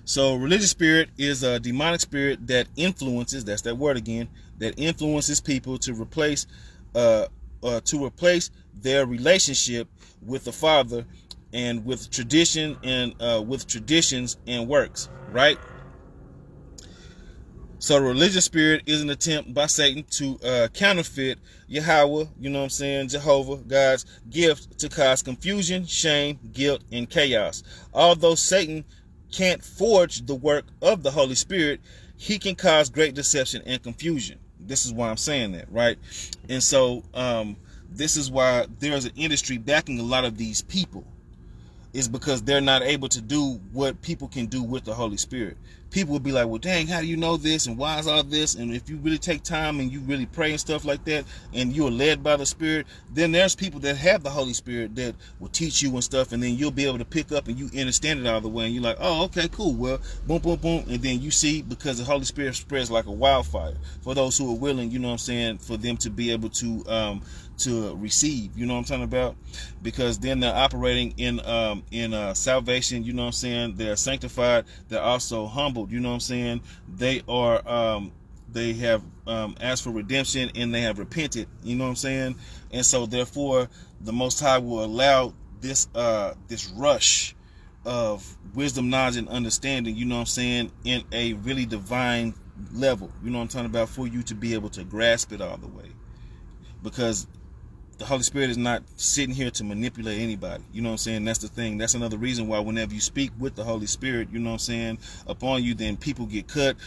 So religious spirit is a demonic spirit that influences, that's that word again, that influences people to replace their relationship with the Father and with tradition and with traditions and works, right? So the religious spirit is an attempt by Satan to counterfeit Yahweh, you know what I'm saying, Jehovah, God's gift to cause confusion, shame, guilt, and chaos. Although Satan can't forge the work of the Holy Spirit, he can cause great deception and confusion. This is why I'm saying that, right? And so this is why there's an industry backing a lot of these people, is because they're not able to do what people can do with the Holy Spirit. People will be like, well, dang, how do you know this? And why is all this? And if you really take time and you really pray and stuff like that, and you're led by the Spirit, then there's people that have the Holy Spirit that will teach you and stuff, and then you'll be able to pick up and you understand it all the way. And you're like, oh, okay, cool. Well, boom, boom, boom. And then you see, because the Holy Spirit spreads like a wildfire for those who are willing, you know what I'm saying, for them to be able to receive, you know what I'm talking about, because then they're operating in salvation, you know what I'm saying, they're sanctified, they're also humbled, you know what I'm saying, they are they have asked for redemption and they have repented, you know what I'm saying, and so therefore the Most High will allow this this rush of wisdom, knowledge, and understanding, you know what I'm saying, in a really divine level, you know what I'm talking about, for you to be able to grasp it all the way, because the Holy Spirit is not sitting here to manipulate anybody. You know what I'm saying? That's the thing. That's another reason why whenever you speak with the Holy Spirit, you know what I'm saying, upon you, then people get cut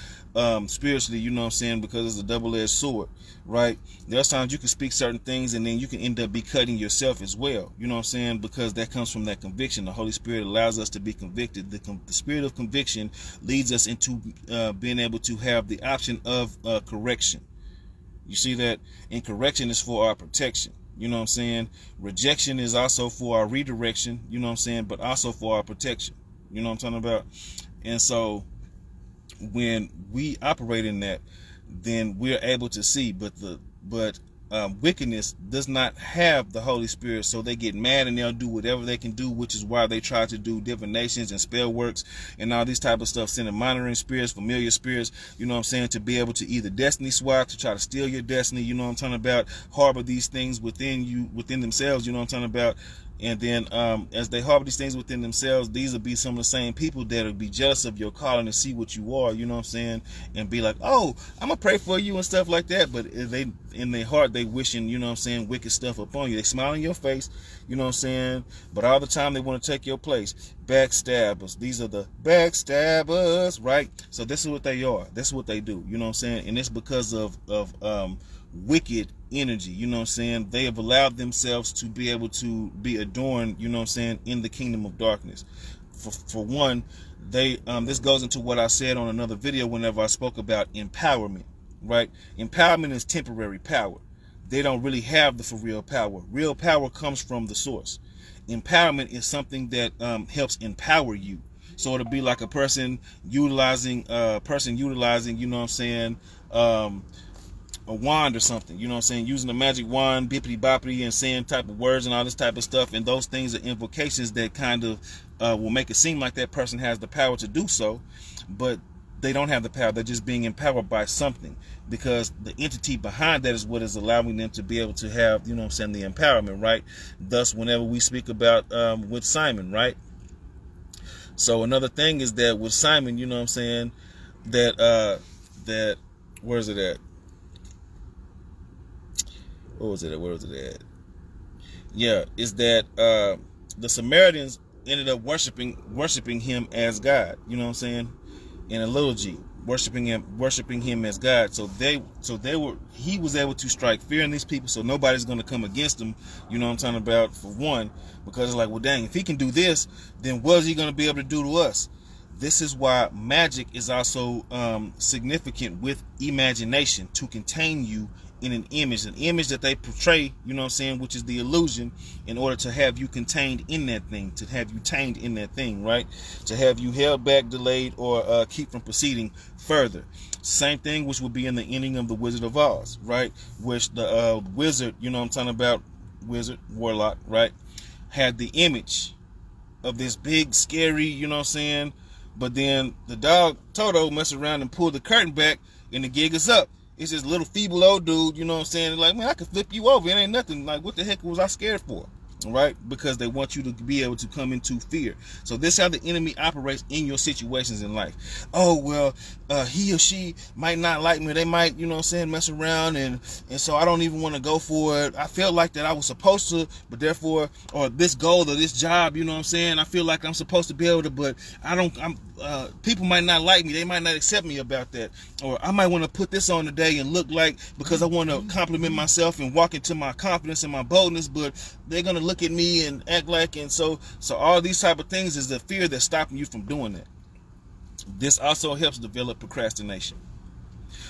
spiritually, you know what I'm saying, because it's a double-edged sword, right? There's times you can speak certain things and then you can end up be cutting yourself as well, you know what I'm saying, because that comes from that conviction. The Holy Spirit allows us to be convicted. The spirit of conviction leads us into being able to have the option of correction. You see that? And correction is for our protection. You know what I'm saying? Rejection is also for our redirection, you know what I'm saying, but also for our protection. You know what I'm talking about? And so when we operate in that, then we're able to see, but wickedness does not have the Holy Spirit, so they get mad and they'll do whatever they can do, which is why they try to do divinations and spell works and all these type of stuff, sending monitoring spirits, familiar spirits, you know what I'm saying, to be able to either destiny swap, to try to steal your destiny, you know what I'm talking about, harbor these things within you, within themselves, you know what I'm talking about. And then as they harbor these things within themselves, these will be some of the same people that will be jealous of your calling and see what you are, you know what I'm saying, and be like, oh, I'm going to pray for you and stuff like that. But they, in their heart, they wishing, you know what I'm saying, wicked stuff upon you. They smile in your face, you know what I'm saying, but all the time they want to take your place. Backstabbers. These are the backstabbers, right? So this is what they are. This is what they do, you know what I'm saying, and it's because of wicked energy, you know what I'm saying. They have allowed themselves to be able to be adorned, you know what I'm saying, in the kingdom of darkness. For one, they this goes into what I said on another video whenever I spoke about empowerment, right? Empowerment is temporary power. They don't really have the for real power. Real power comes from the source. Empowerment is something that helps empower you. So it'll be like a person utilizing, you know what I'm saying, a wand or something, you know what I'm saying, using a magic wand, bippity boppity, and saying type of words and all this type of stuff, and those things are invocations that kind of will make it seem like that person has the power to do so, but they don't have the power. They're just being empowered by something, because the entity behind that is what is allowing them to be able to have, you know what I'm saying, the empowerment, right? Thus, whenever we speak about with Simon, right? So another thing is that with Simon, you know what I'm saying, that where is it at? Where was it at? Yeah, is that the Samaritans ended up worshiping him as God, you know what I'm saying, in a little g, worshiping him as God. So he was able to strike fear in these people, so nobody's going to come against him, you know what I'm talking about, for one, because it's like, well, dang, if he can do this, then what is he going to be able to do to us? This is why magic is also significant with imagination, to contain you in an image that they portray, you know what I'm saying, which is the illusion, in order to have you contained in that thing, to have you tamed in that thing, right? To have you held back, delayed, or keep from proceeding further. Same thing which would be in the ending of the Wizard of Oz, right? Which the wizard, you know what I'm talking about, wizard, warlock, right, had the image of this big, scary, you know what I'm saying, but then the dog Toto messed around and pulled the curtain back and the gig is up. It's this little feeble old dude, you know what I'm saying, like, man, I could flip you over. It ain't nothing. Like, what the heck was I scared for? right? Because they want you to be able to come into fear. So this is how the enemy operates in your situations in life. Oh, well, he or she might not like me. They might, mess around, and so I don't even want to go for it. I felt like that I was supposed to, but therefore, or this goal or this job, I feel like I'm supposed to be able to, but people might not like me. They might not accept me about that. Or I might want to put this on today and look like, because I want to compliment myself and walk into my confidence and my boldness, but they're going to look at me and act like, and so all these type of things is the fear that's stopping you from doing that. This also helps develop procrastination.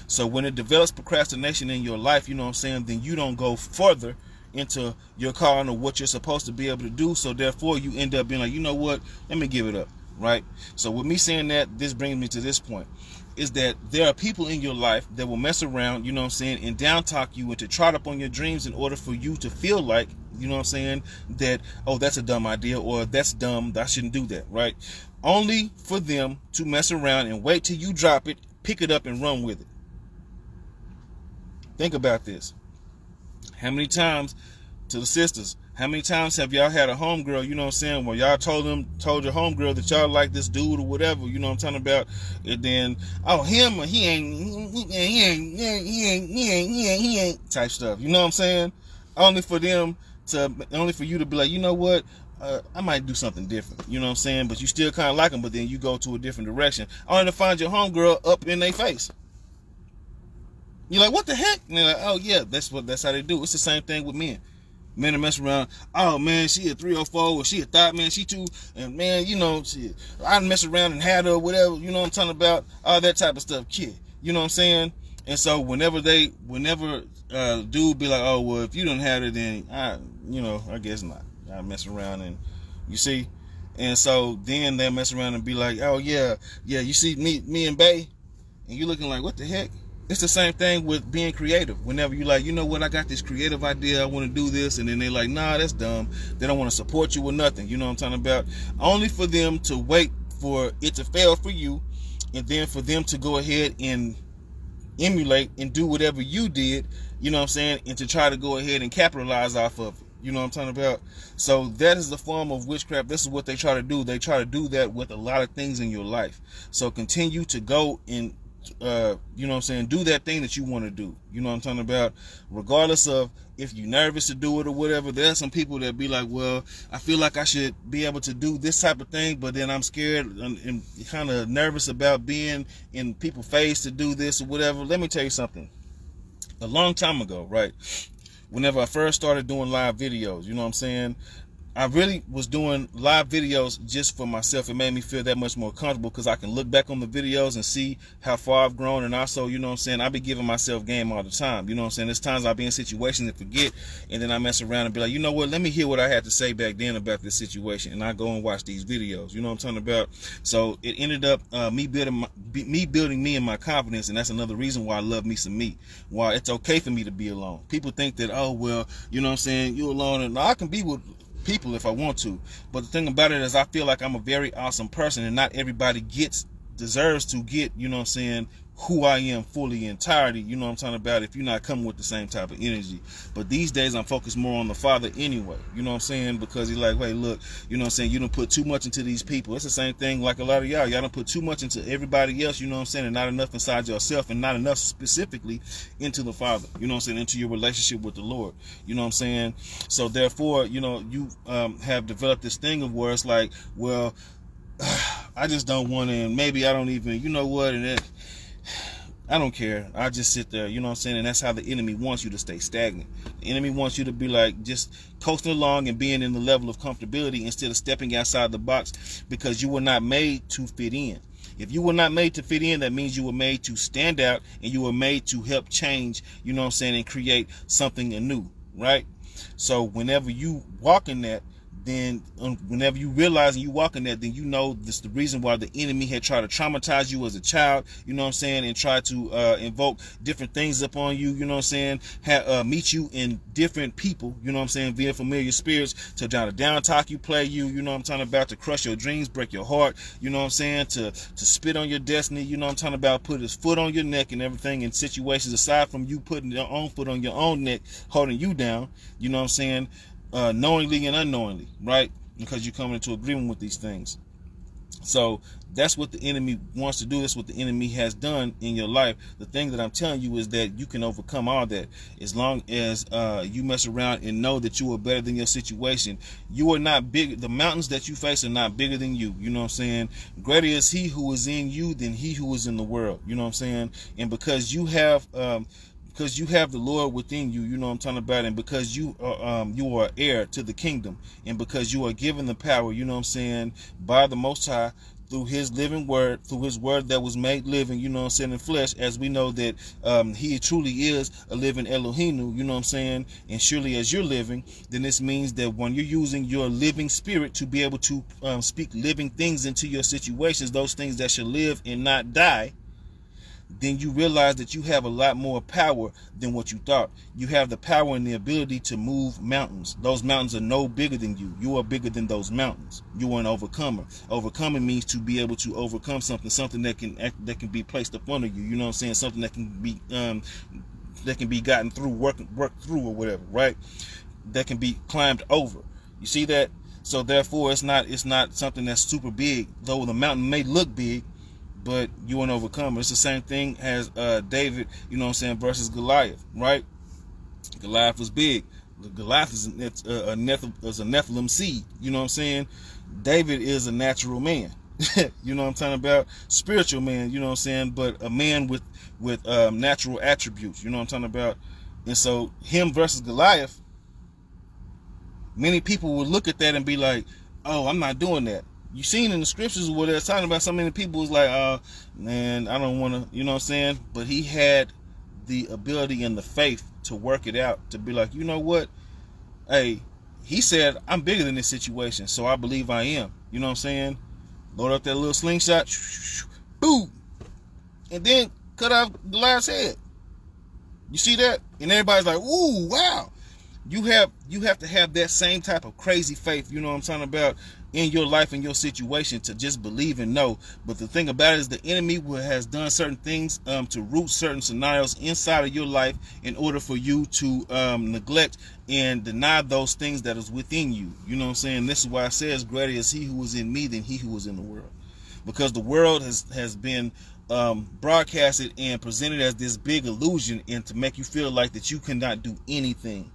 So when it develops procrastination in your life, then you don't go further into your calling or what you're supposed to be able to do. So therefore you end up being like, you know what, let me give it up, right? So with me saying that, this brings me to this point, is that there are people in your life that will mess around, and down talk you and to trot up on your dreams in order for you to feel like, that, oh, that's a dumb idea, or that's dumb, I shouldn't do that, right? Only for them to mess around and wait till you drop it, pick it up and run with it. Think about this. How many times, to the sisters, how many times have y'all had a homegirl, where y'all told your homegirl that y'all like this dude or whatever, what I'm talking about, and then, oh, him, or he ain't type stuff, you know what I'm saying? Only for you to be like, you know what, I might do something different, but you still kind of like them, but then you go to a different direction, only to find your homegirl up in their face. You're like, what the heck? And they're like, oh yeah, that's how they do. It's the same thing with men. Men are messing around. Oh man, she a 304, or she a thought, man, she too, and man, I mess around and had her or whatever, what I'm talking about, all that type of stuff, kid. You know what I'm saying? And so whenever dude be like, oh well, if you don't have it, then I guess not. I mess around, and you see, and so then they mess around and be like, oh yeah, you see me and Bay, and you looking like, what the heck? It's the same thing with being creative. Whenever you like, you know what, I got this creative idea, I want to do this, and then they like, nah, that's dumb. They don't want to support you with nothing. You know what I'm talking about? Only for them to wait for it to fail for you, and then for them to go ahead and emulate and do whatever you did, and to try to go ahead and capitalize off of it. You know what I'm talking about? So that is the form of witchcraft. This is what they try to do. They try to do that with a lot of things in your life. So continue to go and do that thing that you want to do. You know what I'm talking about? Regardless of if you're nervous to do it or whatever, there are some people that be like, well, I feel like I should be able to do this type of thing, but then I'm scared and kind of nervous about being in people's face to do this or whatever. Let me tell you something. A long time ago, right? Whenever I first started doing live videos, you know what I'm saying? I really was doing live videos just for myself. It made me feel that much more comfortable because I can look back on the videos and see how far I've grown. And also, I be giving myself game all the time. There's times I'll be in situations and forget, and then I mess around and be like, you know what, let me hear what I had to say back then about this situation. And I go and watch these videos. You know what I'm talking about? So it ended up me building me and my confidence. And that's another reason why I love me some me. Why it's okay for me to be alone. People think that, oh, well, you you're alone. And I can be with people if I want to, but the thing about it is I feel like I'm a very awesome person, and not everybody deserves to get who I am fully entirety. You know what I'm talking about? If you're not coming with the same type of energy. But these days I'm focused more on the Father anyway. You know what I'm saying? Because he's like, hey, look, you don't put too much into these people. It's the same thing like a lot of y'all don't put too much into everybody else, and not enough inside yourself, and not enough specifically into the Father, into your relationship with the Lord. You know what I'm saying? So therefore, you have developed this thing of where it's like, well, I just don't want to, and maybe I don't even, and I don't care. I just sit there, and that's how the enemy wants you to stay stagnant. The enemy wants you to be like just coasting along and being in the level of comfortability instead of stepping outside the box, because you were not made to fit in. If you were not made to fit in, that means you were made to stand out, and you were made to help change, and create something anew, right? So whenever you walk in that, then whenever you realize and you walk in that, then this is the reason why the enemy had tried to traumatize you as a child, and try to invoke different things upon you, meet you in different people, via familiar spirits, to try to down talk you, play you, I'm talking about, to crush your dreams, break your heart, to spit on your destiny, I'm talking about, put his foot on your neck and everything in situations aside from you putting your own foot on your own neck, holding you down, knowingly and unknowingly, right? Because you're coming into agreement with these things. So that's what the enemy wants to do. That's what the enemy has done in your life. The thing that I'm telling you is that you can overcome all that as long as you mess around and know that you are better than your situation. You are not big. The mountains that you face are not bigger than you. You know what I'm saying? Greater is he who is in you than he who is in the world. You know what I'm saying? And because you have the Lord within you, you know what I'm talking about, and because you are heir to the kingdom, and because you are given the power, you know what I'm saying, by the Most High, through his living word, through his word that was made living, you know what I'm saying, in flesh, as we know that he truly is a living Elohim, you know what I'm saying, and surely as you're living, then this means that when you're using your living spirit to be able to speak living things into your situations, those things that shall live and not die, then you realize that you have a lot more power than what you thought. You have the power and the ability to move mountains. Those mountains are no bigger than you. You are bigger than those mountains. You are an overcomer. Overcoming means to be able to overcome something that can be placed up under you. You know what I'm saying? Something that can be gotten through, worked through, or whatever, right? That can be climbed over. You see that? So therefore, it's not something that's super big. Though the mountain may look big, but you an overcomer. It's the same thing as David, you know what I'm saying, versus Goliath, right? Goliath was big. Goliath is a Nephilim seed, you know what I'm saying? David is a natural man, you know what I'm talking about? Spiritual man, you know what I'm saying? But a man with natural attributes, you know what I'm talking about? And so him versus Goliath, many people would look at that and be like, oh, I'm not doing that. You seen in the scriptures where they're talking about so many people was like, oh, man, I don't want to, you know what I'm saying? But he had the ability and the faith to work it out, to be like, you know what? Hey, he said, I'm bigger than this situation, so I believe I am. You know what I'm saying? Load up that little slingshot, boom, and then cut off Goliath's head. You see that? And everybody's like, ooh, wow. You have to have that same type of crazy faith, you know what I'm talking about, in your life and your situation, to just believe and know. But the thing about it is the enemy has done certain things to root certain scenarios inside of your life in order for you to neglect and deny those things that is within you. You know what I'm saying? This is why it says, greater is he who is in me than he who is in the world. Because the world has been broadcasted and presented as this big illusion, and to make you feel like that you cannot do anything.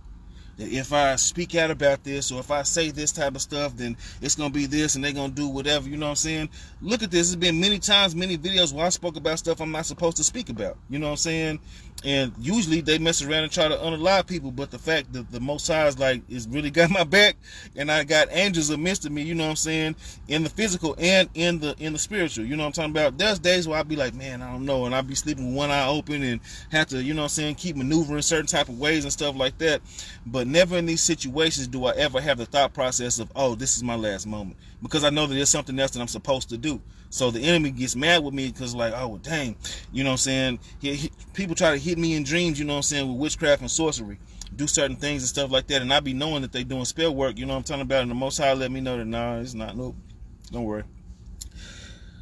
That if I speak out about this, or if I say this type of stuff, then it's going to be this and they're going to do whatever, you know what I'm saying? Look at this. There's been many times, many videos where I spoke about stuff I'm not supposed to speak about, you know what I'm saying? And usually they mess around and try to unalive people, but the fact that the Most High is really got my back, and I got angels amidst me, you know what I'm saying, in the physical and in the spiritual, you know what I'm talking about? There's days where I'll be like, man, I don't know, and I'll be sleeping with one eye open and have to, you know what I'm saying, keep maneuvering certain type of ways and stuff like that. But never in these situations do I ever have the thought process of, oh, this is my last moment, because I know that there's something else that I'm supposed to do. So the enemy gets mad with me because, like, oh, well, dang, you know what I'm saying? People try to hit me in dreams, you know what I'm saying, with witchcraft and sorcery, do certain things and stuff like that, and I be knowing that they doing spell work, you know what I'm talking about, and the Most High let me know that, nah, it's not, nope, don't worry.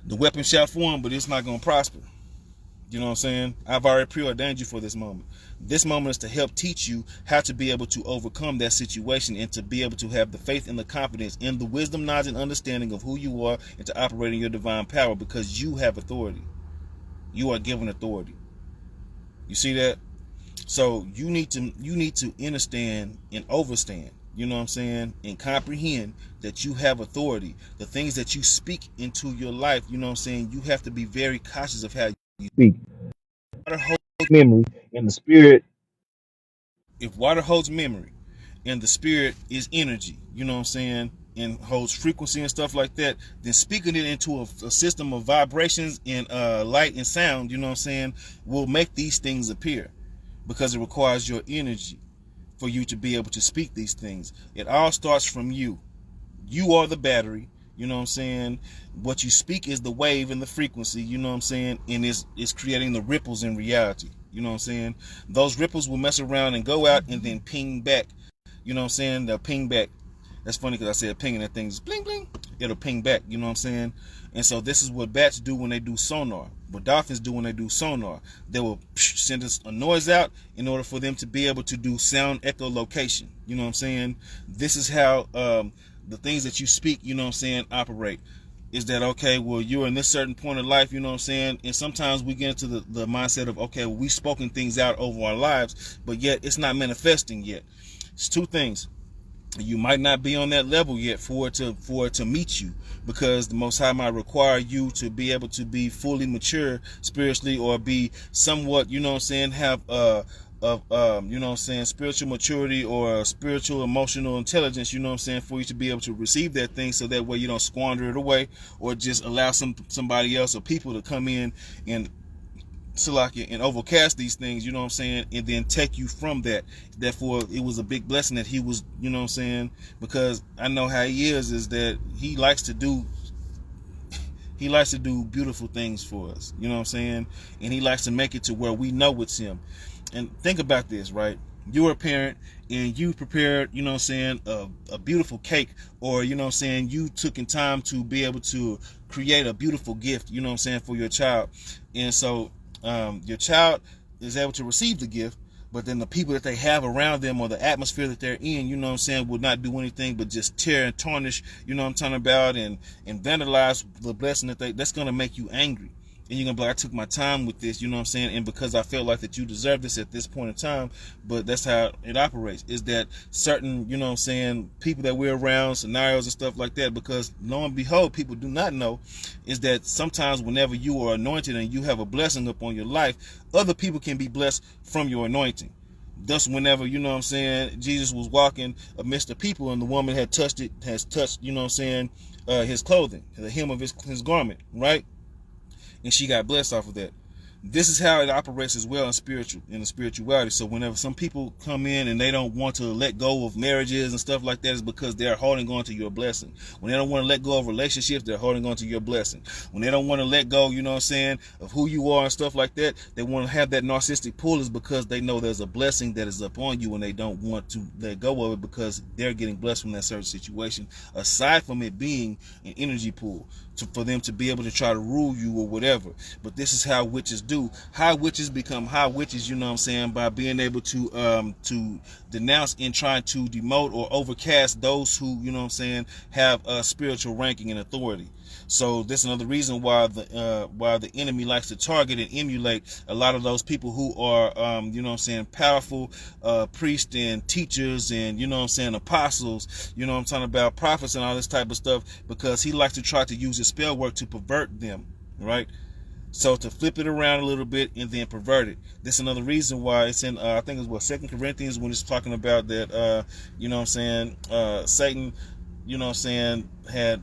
The weapon shall form, but it's not going to prosper. You know what I'm saying? I've already preordained you for this moment. This moment is to help teach you how to be able to overcome that situation, and to be able to have the faith and the confidence and the wisdom, knowledge, and understanding of who you are, and to operate in your divine power, because you have authority. You are given authority. You see that? So you need to understand and overstand, you know what I'm saying, and comprehend that you have authority. The things that you speak into your life, you know what I'm saying, you have to be very cautious of how you speak. Water holds memory, and the spirit. If water holds memory, and the spirit is energy, you know what I'm saying, and holds frequency and stuff like that, then speaking it into a system of vibrations and light and sound, you know what I'm saying, will make these things appear, because it requires your energy for you to be able to speak these things. It all starts from you. You are the battery, you know what I'm saying. What you speak is the wave and the frequency, you know what I'm saying, and it's creating the ripples in reality, you know what I'm saying. Those ripples will mess around and go out and then ping back, you know what I'm saying. They'll ping back. That's funny because I said pinging, that thing's bling bling, it'll ping back, you know what I'm saying. And so this is what bats do when they do sonar. But dolphins do when they do sonar. They will send us a noise out in order for them to be able to do sound echolocation. You know what I'm saying? This is how the things that you speak, you know what I'm saying, operate. Is that, okay, well, you're in this certain point of life, you know what I'm saying? And sometimes we get into the mindset of, okay, well, we've spoken things out over our lives, but yet it's not manifesting yet. It's two things. You might not be on that level yet for it to meet you, because the Most High might require you to be able to be fully mature spiritually, or be somewhat, you know what I'm saying, have you know what I'm saying, spiritual maturity or spiritual emotional intelligence, you know what I'm saying, for you to be able to receive that thing, so that way you don't squander it away, or just allow somebody else or people to come in and and overcast these things, you know what I'm saying, and then take you from that. Therefore, it was a big blessing that he was, you know what I'm saying, because I know how he is that he likes to do beautiful things for us, you know what I'm saying, and he likes to make it to where we know it's him. And think about this, right? You're a parent and you prepared, you know what I'm saying, a beautiful cake, or, you know what I'm saying, you took in time to be able to create a beautiful gift, you know what I'm saying, for your child. And so your child is able to receive the gift, but then the people that they have around them, or the atmosphere that they're in, you know what I'm saying, will not do anything but just tear and tarnish, you know what I'm talking about, and vandalize the blessing that's going to make you angry. And you're going to be like, I took my time with this, you know what I'm saying, and because I felt like that you deserve this at this point in time. But that's how it operates, is that certain, you know what I'm saying, people that we're around, scenarios and stuff like that, because lo and behold, people do not know, is that sometimes whenever you are anointed and you have a blessing upon your life, other people can be blessed from your anointing. Thus, whenever, you know what I'm saying, Jesus was walking amidst the people and the woman has touched, you know what I'm saying, his clothing, the hem of his garment, right? And she got blessed off of that. This is how it operates as well in the spirituality. So whenever some people come in and they don't want to let go of marriages and stuff like that, is because they're holding on to your blessing. When they don't want to let go of relationships, they're holding on to your blessing. When they don't want to let go, you know what I'm saying, of who you are and stuff like that, they want to have that narcissistic pull, is because they know there's a blessing that is upon you and they don't want to let go of it, because they're getting blessed from that certain situation, aside from it being an energy pool for them to be able to try to rule you or whatever. But this is how witches do. High witches become high witches, you know what I'm saying, by being able to denounce and try to demote or overcast those who, you know what I'm saying, have a spiritual ranking and authority. So this is another reason why the enemy likes to target and emulate a lot of those people who are, you know what I'm saying, powerful priests and teachers and, you know what I'm saying, apostles, you know what I'm talking about, prophets and all this type of stuff, because he likes to try to use his spell work to pervert them, right? So to flip it around a little bit and then pervert it. This is another reason why it's in, I think it's 2 Corinthians, when it's talking about that, you know what I'm saying, Satan, you know what I'm saying, had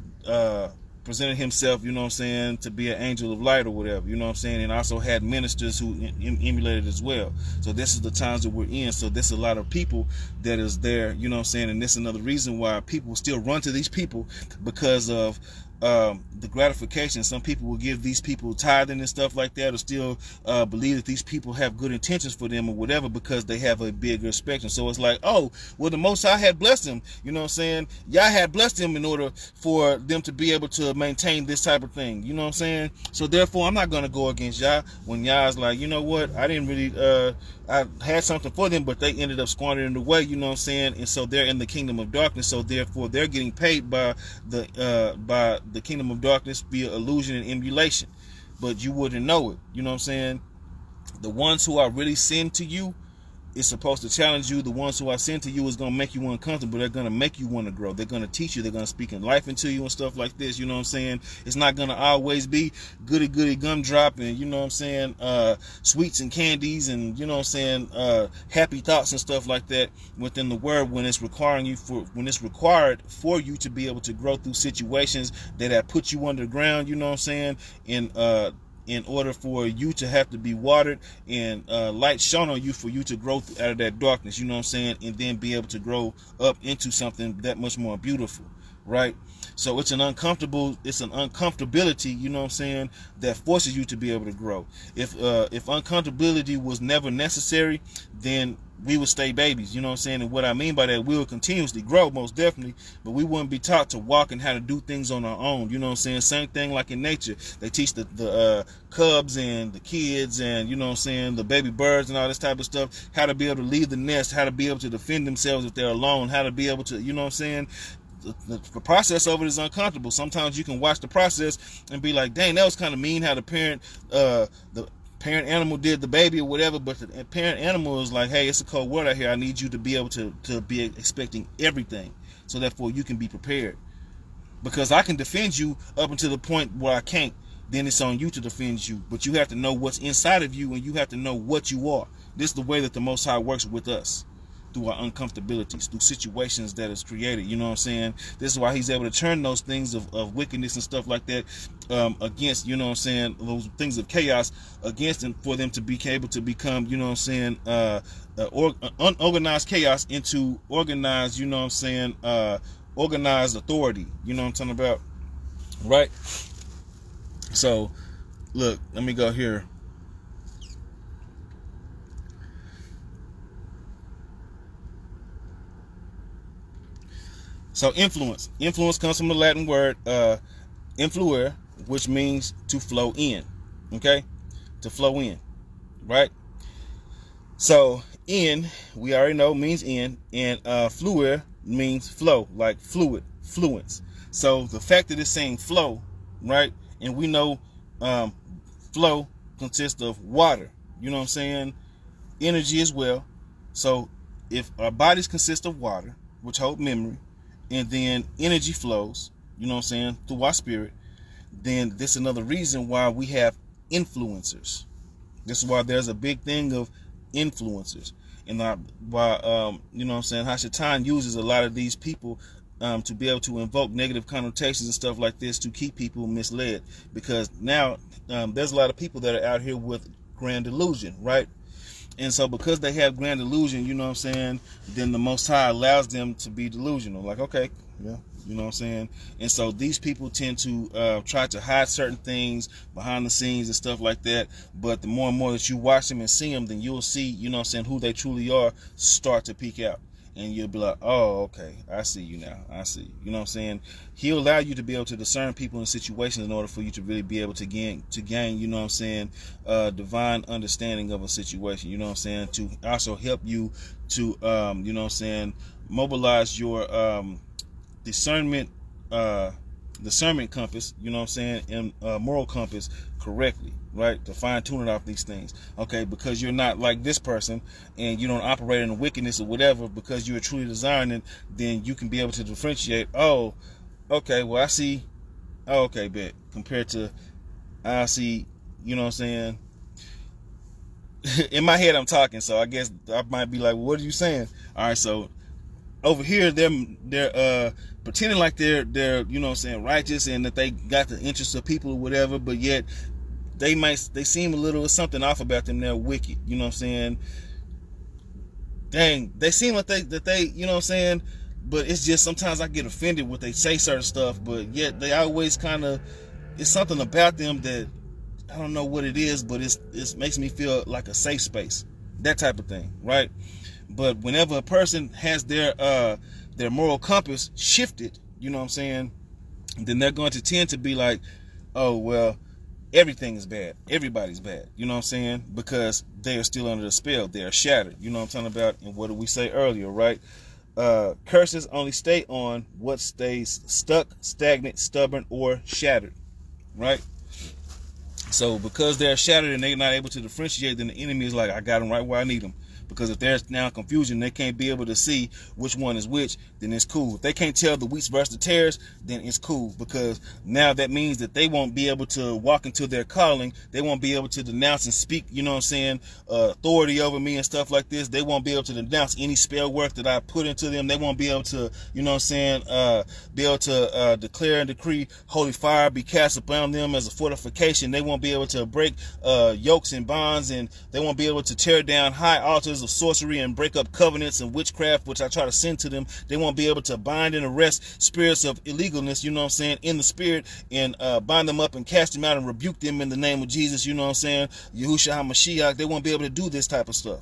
presented himself, you know what I'm saying, to be an angel of light or whatever, you know what I'm saying, and also had ministers who emulated as well. So this is the times that we're in. So there's a lot of people that is there, you know what I'm saying, and this is another reason why people still run to these people, because of the gratification. Some people will give these people tithing and stuff like that, or still believe that these people have good intentions for them or whatever, because they have a bigger spectrum. So it's like, oh, well, the Most High had blessed him, you know what I'm saying, Yah had blessed him in order for them to be able to maintain this type of thing, you know what I'm saying. So therefore, I'm not going to go against Yah, when Yah's like, you know what, I didn't really I had something for them, but they ended up squandering it away, you know what I'm saying, and so they're in the kingdom of darkness. So therefore, they're getting paid by the kingdom of darkness via illusion and emulation, but you wouldn't know it, you know what I'm saying. The ones who are really sent to you is supposed to challenge you. The ones who are sent to you is going to make you uncomfortable. They're going to make you want to grow. They're going to teach you. They're going to speak in life into you and stuff like this, you know what I'm saying. It's not going to always be goody goody gumdrop and, you know what I'm saying, sweets and candies and, you know what I'm saying, happy thoughts and stuff like that within the word, when it's required for you to be able to grow through situations that have put you underground, you know what I'm saying, in order for you to have to be watered and light shone on you for you to grow out of that darkness, you know what I'm saying, and then be able to grow up into something that much more beautiful, right? So it's an uncomfortability, you know what I'm saying, that forces you to be able to grow. If uncomfortability was never necessary, then we would stay babies, you know what I'm saying? And what I mean by that, we will continuously grow, most definitely, but we wouldn't be taught to walk and how to do things on our own, you know what I'm saying? Same thing like in nature. They teach the cubs and the kids and, you know what I'm saying, the baby birds and all this type of stuff, how to be able to leave the nest, how to be able to defend themselves if they're alone, how to be able to, you know what I'm saying? The process of it is uncomfortable. Sometimes you can watch the process and be like, dang, that was kind of mean how the parent animal did the baby or whatever, but the parent animal is like, hey, it's a cold world out here. I need you to be able to be expecting everything, so therefore you can be prepared. Because I can defend you up until the point where I can't, then it's on you to defend you. But you have to know what's inside of you, and you have to know what you are. This is the way that the Most High works with us, through our uncomfortabilities, through situations that is created, you know what I'm saying? This is why he's able to turn those things of wickedness and stuff like that against, you know what I'm saying, those things of chaos against them, for them to be able to become, you know what I'm saying, unorganized chaos into organized, you know what I'm saying, organized authority, you know what I'm talking about, right? So, look, let me go here. So influence comes from the Latin word influere, which means to flow in. Okay, to flow in, right? So in, we already know, means in, and fluere means flow, like fluid, fluence. So the fact that it's saying flow, right? And we know flow consists of water, you know what I'm saying, energy as well. So if our bodies consist of water, which hold memory, and then energy flows, you know what I'm saying, through our spirit, then this is another reason why we have influencers. This is why there's a big thing of influencers. And why, you know what I'm saying, Hashatan uses a lot of these people to be able to invoke negative connotations and stuff like this to keep people misled. Because now there's a lot of people that are out here with grand delusion, right? And so because they have grand delusion, you know what I'm saying, then the Most High allows them to be delusional. Like, okay, yeah, you know what I'm saying? And so these people tend to try to hide certain things behind the scenes and stuff like that. But the more and more that you watch them and see them, then you'll see, you know what I'm saying, who they truly are start to peek out. And you'll be like, oh, okay, I see you now. I see you. You know what I'm saying? He'll allow you to be able to discern people and situations in order for you to really be able to gain, you know what I'm saying, divine understanding of a situation. You know what I'm saying? To also help you to, you know what I'm saying, mobilize your discernment compass, you know what I'm saying, and moral compass correctly, right? To fine tune it off these things. Okay, because you're not like this person and you don't operate in wickedness or whatever, because you're truly discerning, then you can be able to differentiate, oh, okay, well, I see, oh, okay, bet, compared to, I see, you know what I'm saying, in my head I'm talking, so I guess I might be like, well, what are you saying? All right, so over here they're pretending like they're you know what I'm saying, righteous, and that they got the interests of people or whatever, but yet they seem a little something off about them. They're wicked, you know what I'm saying. Dang, they seem like they you know what I'm saying, but it's just sometimes I get offended when they say certain stuff, but yet they always kind of, it's something about them that I don't know what it is, but it makes me feel like a safe space, that type of thing, right? But whenever a person has their moral compass shifted, you know what I'm saying, then they're going to tend to be like, oh, well, everything is bad. Everybody's bad. You know what I'm saying? Because they are still under the spell. They are shattered. You know what I'm talking about? And what did we say earlier, right? Curses only stay on what stays stuck, stagnant, stubborn, or shattered, right? So because they're shattered and they're not able to differentiate, then the enemy is like, I got them right where I need them. Because if there's now confusion, they can't be able to see which one is which, then it's cool. If they can't tell the wheats versus the tares, then it's cool. Because now that means that they won't be able to walk into their calling. They won't be able to denounce and speak, you know what I'm saying, authority over me and stuff like this. They won't be able to denounce any spell work that I put into them. They won't be able to, you know what I'm saying, be able to declare and decree holy fire be cast upon them as a fortification. They won't be able to break yokes and bonds, and they won't be able to tear down high altars of sorcery and break up covenants and witchcraft, which I try to send to them. They won't be able to bind and arrest spirits of illegalness, you know what I'm saying, in the spirit, and bind them up and cast them out and rebuke them in the name of Jesus, you know what I'm saying, Yahushua HaMashiach. They won't be able to do this type of stuff.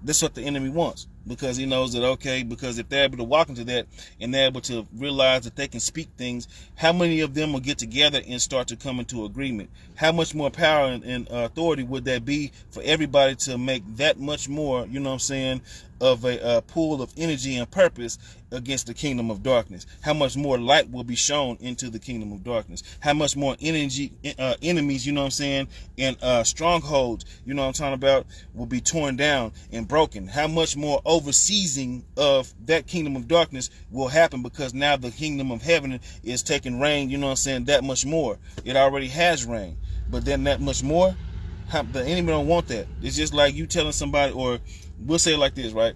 That's what the enemy wants, because he knows that, okay, because if they're able to walk into that and they're able to realize that they can speak things, how many of them will get together and start to come into agreement? How much more power and authority would that be for everybody to make that much more, you know what I'm saying, of a pool of energy and purpose against the kingdom of darkness? How much more light will be shown into the kingdom of darkness? How much more energy, enemies, you know what I'm saying, and strongholds, you know what I'm talking about, will be torn down and broken? How much more overseizing of that kingdom of darkness will happen, because now the kingdom of heaven is taking reign, you know what I'm saying, that much more. It already has reign, but then that much more, the enemy don't want that. It's just like you telling somebody, or we'll say it like this, right?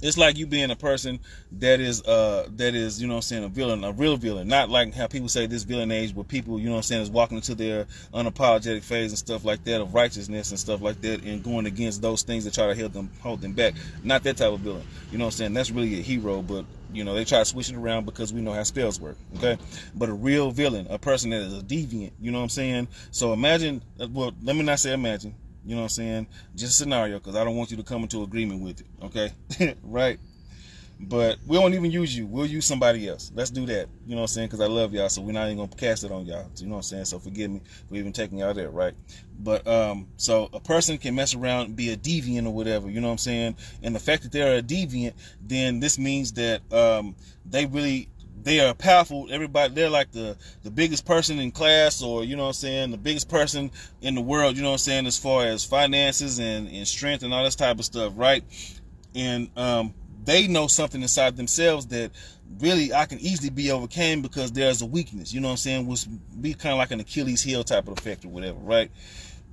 It's like you being a person that is, you know what I'm saying, a villain, a real villain. Not like how people say this villain age, where people, you know what I'm saying, is walking into their unapologetic phase and stuff like that, of righteousness and stuff like that, and going against those things that try to hold them back. Not that type of villain. You know what I'm saying? That's really a hero, but, you know, they try to switch it around because we know how spells work, okay? But a real villain, a person that is a deviant, you know what I'm saying? So imagine, well, let me not say imagine. You know what I'm saying? Just a scenario, because I don't want you to come into agreement with it, okay? Right? But we won't even use you. We'll use somebody else. Let's do that. You know what I'm saying? Because I love y'all, so we're not even going to cast it on y'all. You know what I'm saying? So forgive me for even taking y'all there, right? But, so a person can mess around, be a deviant or whatever, you know what I'm saying? And the fact that they're a deviant, then this means that they are powerful. Everybody, they're like the biggest person in class, or, you know what I'm saying, the biggest person in the world, you know what I'm saying, as far as finances and strength and all this type of stuff, right? And they know something inside themselves that really I can easily be overcame, because there's a weakness, you know what I'm saying, which be kind of like an Achilles heel type of effect or whatever, right?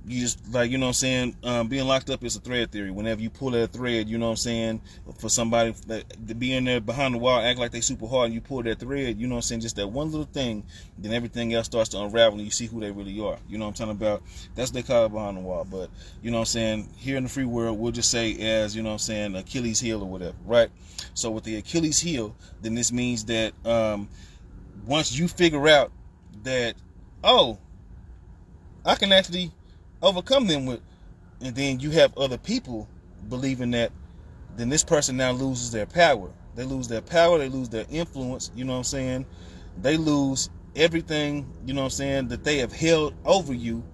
You just, like, you know what I'm saying, being locked up is a thread theory. Whenever you pull that thread, you know what I'm saying, for somebody to be in there behind the wall, act like they super hard, and you pull that thread, you know what I'm saying, just that one little thing, then everything else starts to unravel and you see who they really are. You know what I'm talking about? That's what they call it, behind the wall. But, you know what I'm saying, here in the free world, we'll just say as, you know what I'm saying, Achilles heel or whatever, right? So with the Achilles heel, then this means that once you figure out that, oh, I can actually overcome them with, and then you have other people believing that, then this person now loses their power. They lose their power, they lose their influence, you know what I'm saying? They lose everything, you know what I'm saying, that they have held over you,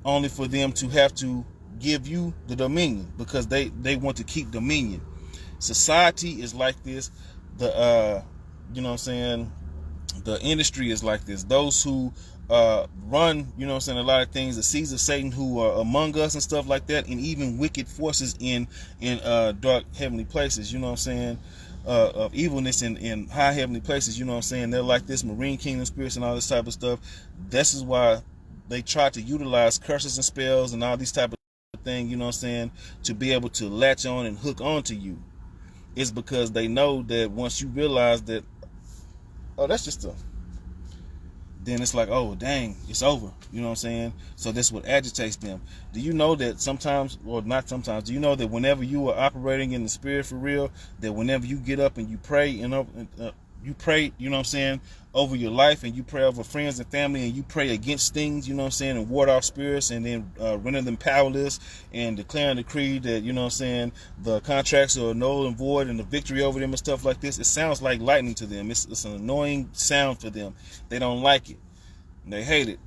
only for them to have to give you the dominion, because they want to keep dominion. Society is like this. The you know what I'm saying, the industry is like this. Those who run, you know what I'm saying, a lot of things, the seeds of Satan who are among us and stuff like that, and even wicked forces in dark heavenly places, you know what I'm saying, of evilness in high heavenly places, you know what I'm saying, they're like this, marine kingdom spirits and all this type of stuff. This is why they try to utilize curses and spells and all these type of things, you know what I'm saying, to be able to latch on and hook on to you. It's because they know that once you realize that, oh, that's just then it's like, oh, dang, it's over. You know what I'm saying? So that's what agitates them. Do you know that sometimes, or not sometimes, do you know that whenever you are operating in the spirit for real, that whenever you get up and you pray, you know what I'm saying, over your life, and you pray over friends and family, and you pray against things, you know what I'm saying, and ward off spirits, and then render them powerless, and declare and decree that, you know what I'm saying, the contracts are null and void, and the victory over them and stuff like this, it sounds like lightning to them. It's an annoying sound for them. They don't like it. They hate it.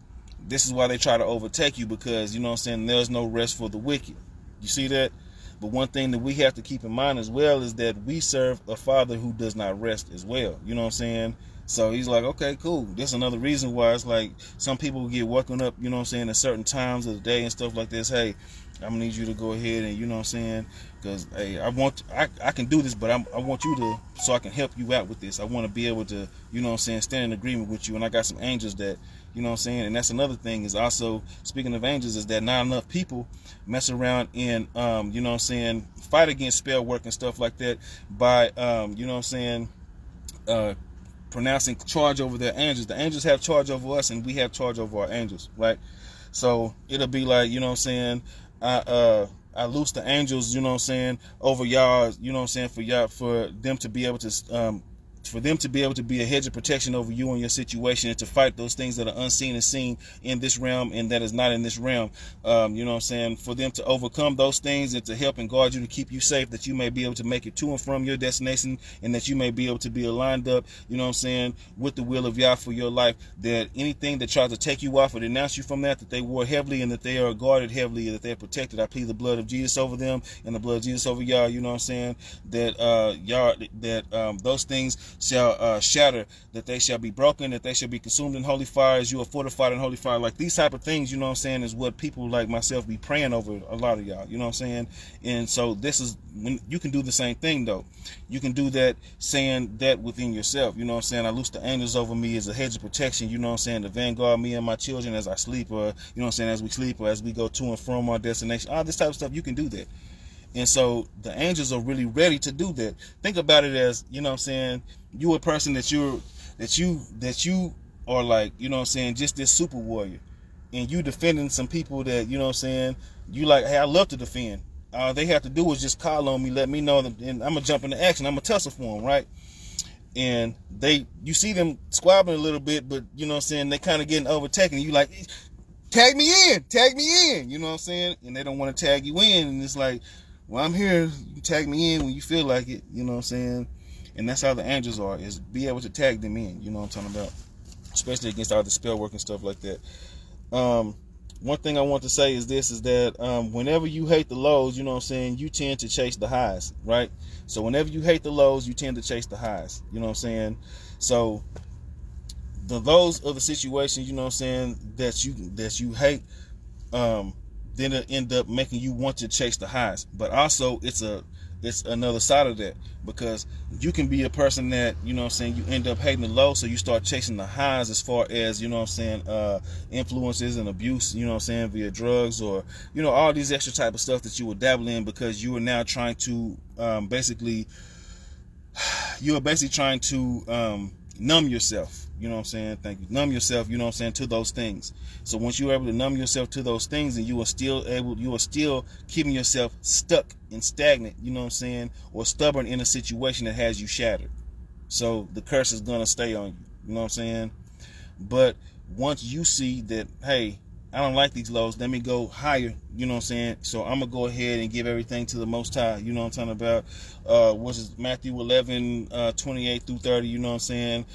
This is why they try to overtake you, because, you know what I'm saying, there's no rest for the wicked. You see that? But one thing that we have to keep in mind as well is that we serve a Father who does not rest as well. You know what I'm saying? So he's like, okay, cool. That's another reason why it's like some people get woken up, you know what I'm saying, at certain times of the day and stuff like this. Hey, I'm gonna need you to go ahead and, you know what I'm saying, because, hey, I can do this, but I want you to, so I can help you out with this. I want to be able to, you know what I'm saying, stand in agreement with you. And I got some angels that, you know what I'm saying, and that's another thing is also, speaking of angels, is that not enough people mess around and, you know what I'm saying, fight against spell work and stuff like that by, you know what I'm saying, pronouncing charge over their angels. The angels have charge over us, and we have charge over our angels, right? So it'll be like, you know what I'm saying, I loose the angels, you know what I'm saying, over y'all, you know what I'm saying, for y'all, for them to be able to for them to be able to be a hedge of protection over you and your situation, and to fight those things that are unseen and seen in this realm and that is not in this realm. You know what I'm saying? For them to overcome those things and to help and guard you, to keep you safe, that you may be able to make it to and from your destination, and that you may be able to be aligned up, you know what I'm saying, with the will of Yah for your life. That anything that tries to take you off or denounce you from that they war heavily, and that they are guarded heavily, and that they're protected. I plead the blood of Jesus over them and the blood of Jesus over y'all. You know what I'm saying? That those things shall shatter, that they shall be broken, that they shall be consumed in holy fire, as you are fortified in holy fire. Like these type of things, you know what I'm saying, is what people like myself be praying over a lot of y'all. You know what I'm saying? And so this is when you can do the same thing though. You can do that, saying that within yourself. You know what I'm saying? I loose the angels over me as a hedge of protection, you know what I'm saying, to vanguard me and my children as I sleep, or you know what I'm saying, as we sleep, or as we go to and from our destination. All this type of stuff, you can do that. And so the angels are really ready to do that. Think about it as, you know what I'm saying, you a person that you are like, you know what I'm saying, just this super warrior. And you defending some people that, you know what I'm saying, you like, hey, I love to defend. All they have to do is just call on me, let me know, and I'm going to jump into action. I'm going to tussle for them, right? And you see them squabbling a little bit, but, you know what I'm saying, they kind of getting overtaken. You like, tag me in, you know what I'm saying? And they don't want to tag you in. And it's like, well, I'm here, you tag me in when you feel like it, you know what I'm saying? And that's how the angels are, is be able to tag them in, you know what I'm talking about? Especially against all the spell work and stuff like that. One thing I want to say is this, is that whenever you hate the lows, you know what I'm saying, you tend to chase the highs, right? So whenever you hate the lows, you tend to chase the highs, you know what I'm saying? So the lows of the situation, you know what I'm saying, that you hate, then it'll end up making you want to chase the highs. But also it's another side of that, because you can be a person that, you know what I'm saying, you end up hating the low, so you start chasing the highs as far as, you know what I'm saying, influences and abuse, you know what I'm saying, via drugs, or, you know, all these extra type of stuff that you will dabble in, because you are now trying to basically trying to numb yourself, you know what I'm saying, thank you, numb yourself, you know what I'm saying, to those things. So once you're able to numb yourself to those things, and you are still keeping yourself stuck and stagnant, you know what I'm saying, or stubborn in a situation that has you shattered. So the curse is gonna stay on you, you know what I'm saying? But once you see that, hey, I don't like these lows, let me go higher, you know what I'm saying? So I'm gonna go ahead and give everything to the Most High, you know what I'm talking about? Which is Matthew 11, 28 through 30, you know what I'm saying?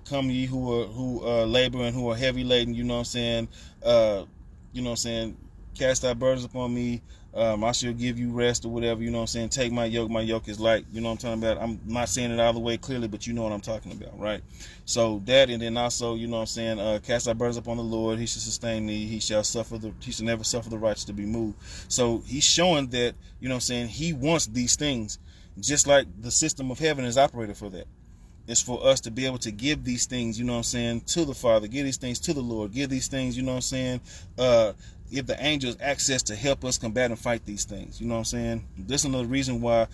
Come ye who labor and who are heavy laden, you know what I'm saying? You know what I'm saying? Cast thy burdens upon me, I shall give you rest, or whatever, you know what I'm saying? Take my yoke is light, you know what I'm talking about? I'm not saying it all the way clearly, but you know what I'm talking about, right? So that, and then also, you know what I'm saying, cast thy burdens upon the Lord, he shall sustain thee, he shall never suffer the righteous to be moved. So he's showing that, you know what I'm saying, he wants these things, just like the system of heaven is operated for that. It's for us to be able to give these things, you know what I'm saying, to the Father, give these things to the Lord, give these things, you know what I'm saying, give the angels access to help us combat and fight these things, you know what I'm saying. This is another reason why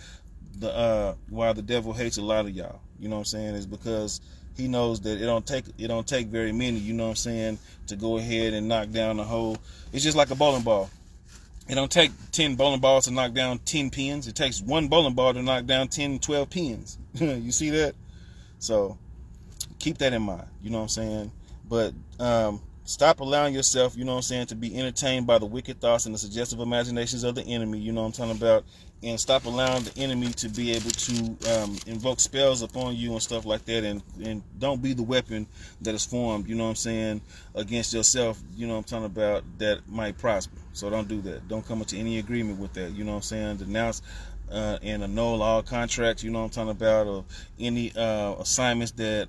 the devil hates a lot of y'all, you know what I'm saying, is because he knows that it don't take very many, you know what I'm saying, to go ahead and knock down the whole. It's just like a bowling ball. It don't take 10 bowling balls to knock down 10 pins. It takes one bowling ball to knock down 10, 12 pins. You see that? So keep that in mind, you know what I'm saying? But stop allowing yourself, you know what I'm saying, to be entertained by the wicked thoughts and the suggestive imaginations of the enemy, you know what I'm talking about? And stop allowing the enemy to be able to invoke spells upon you and stuff like that, and don't be the weapon that is formed, you know what I'm saying, against yourself, you know what I'm talking about, that might prosper. So don't do that. Don't come into any agreement with that, you know what I'm saying? Denounce and annul all contracts, you know what I'm talking about, or any assignments that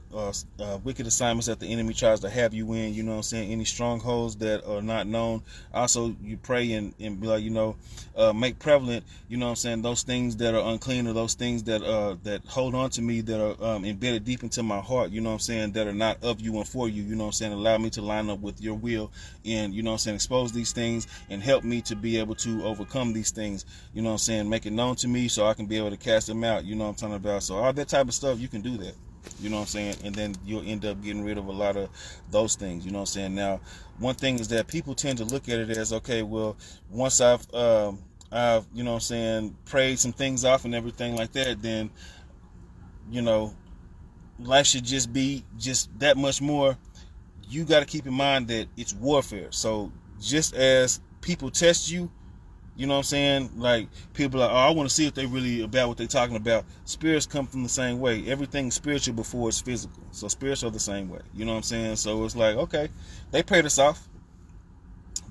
wicked assignments that the enemy tries to have you in, you know what I'm saying, any strongholds that are not known. Also, you pray and be like, you know, make prevalent, you know what I'm saying, those things that are unclean, or those things that hold on to me, that are embedded deep into my heart, you know what I'm saying, that are not of you and for you, you know what I'm saying. Allow me to line up with your will, and, you know what I'm saying, expose these things and help me to be able to overcome these things, you know what I'm saying, make it known to me so I can be able to cast them out, you know what I'm talking about. So all that type of stuff, you can do that, you know what I'm saying, and then you'll end up getting rid of a lot of those things, you know what I'm saying. Now, one thing is that people tend to look at it as, okay, well, once I've you know what I'm saying, prayed some things off and everything like that, then, you know, life should just be just that much more. You got to keep in mind that it's warfare. So just as people test you, you know what I'm saying? Like, people are like, oh, I want to see if they really about what they're talking about. Spirits come from the same way. Everything's spiritual before it's physical. So spirits are the same way. You know what I'm saying? So it's like, okay, they paid us off,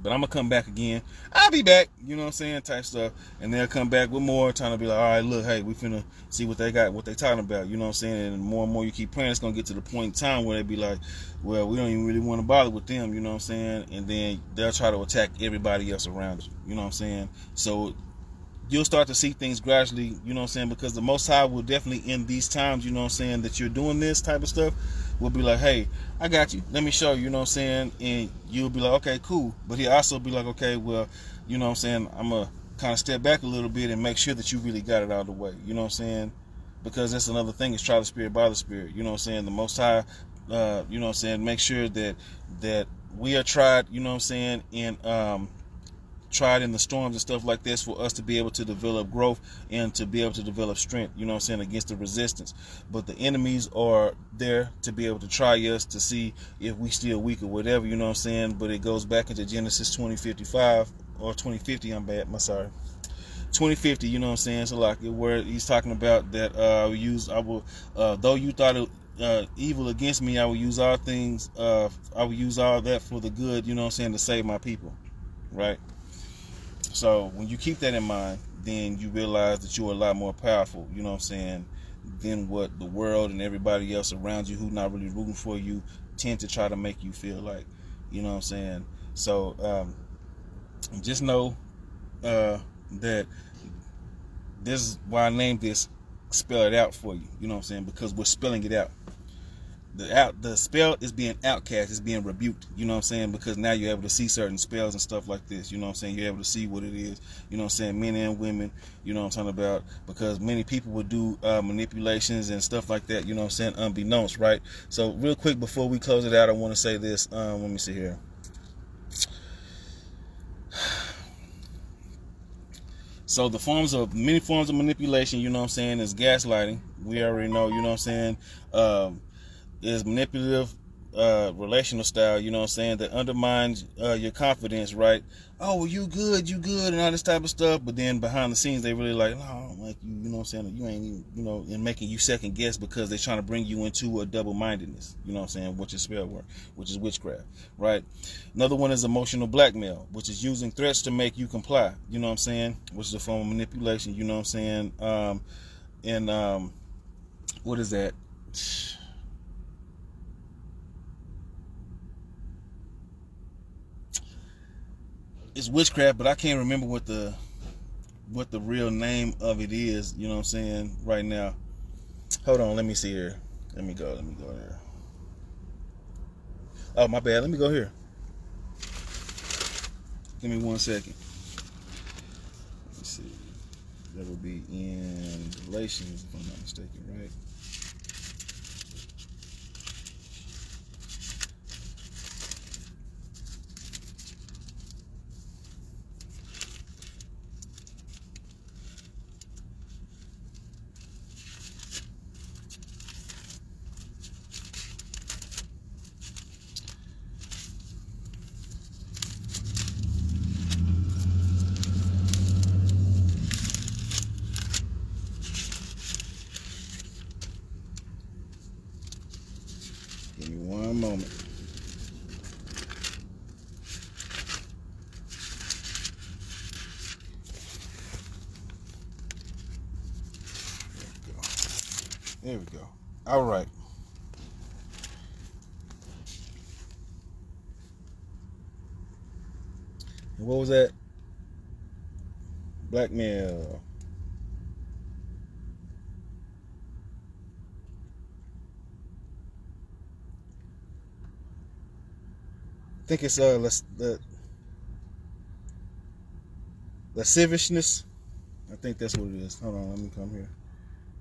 but I'm going to come back again. I'll be back, you know what I'm saying, type stuff. And they'll come back with more, trying to be like, all right, look, hey, we finna see what they got, what they talking about, you know what I'm saying? And more you keep playing, it's going to get to the point in time where they be like, well, we don't even really want to bother with them, you know what I'm saying? And then they'll try to attack everybody else around you, you know what I'm saying? So you'll start to see things gradually, you know what I'm saying, because the Most High will definitely, in these times, you know what I'm saying, that you're doing this type of stuff, will be like, hey, I got you, let me show you, you know what I'm saying, and you'll be like, okay, cool, but he'll also be like, okay, well, you know what I'm saying, I'm going to kind of step back a little bit and make sure that you really got it out of the way, you know what I'm saying, because that's another thing, is try the spirit by the spirit, you know what I'm saying, the Most High, you know what I'm saying, make sure that we are tried, you know what I'm saying, and tried in the storms and stuff like this, for us to be able to develop growth and to be able to develop strength, you know what I'm saying, against the resistance. But the enemies are there to be able to try us to see if we still weak or whatever, you know what I'm saying. But it goes back into Genesis 20:55 or 20:50, I'm sorry, 20:50, you know what I'm saying. So like, where he's talking about that though you thought it evil against me, I will use all things, I will use all that for the good, you know what I'm saying, to save my people, right? So when you keep that in mind, then you realize that you're a lot more powerful, you know what I'm saying, than what the world and everybody else around you who not really rooting for you tend to try to make you feel like, you know what I'm saying. So just know that this is why I named this Spell It Out for you, you know what I'm saying, because we're spelling it out. The spell is being outcast, is being rebuked, you know what I'm saying, because now you're able to see certain spells and stuff like this, you know what I'm saying, you're able to see what it is, you know what I'm saying, men and women, you know what I'm talking about, because many people would do manipulations and stuff like that, you know what I'm saying, unbeknownst, right? So real quick before we close it out, I want to say this, let me see here. So many forms of manipulation, you know what I'm saying, is gaslighting. We already know, you know what I'm saying, is manipulative relational style, you know what I'm saying, that undermines your confidence, right? Oh, well, you good, and all this type of stuff, but then behind the scenes, they really like, no, I don't like you, you know what I'm saying, you ain't even, you know, and making you second guess because they're trying to bring you into a double-mindedness, you know what I'm saying, which is spell work, which is witchcraft, right? Another one is emotional blackmail, which is using threats to make you comply, you know what I'm saying, which is a form of manipulation, you know what I'm saying, and what is that? It's witchcraft, but I can't remember what the real name of it is, you know what I'm saying, right now. Hold on, let me see here. Let me go there. Oh, my bad. Let me go here. Give me 1 second. Let me see. That would be in Galatians, if I'm not mistaken, right? Give me 1 moment. There we go. All right. And what was that? Blackmail. I think it's lasciviousness. I think that's what it is. Hold on, let me come here.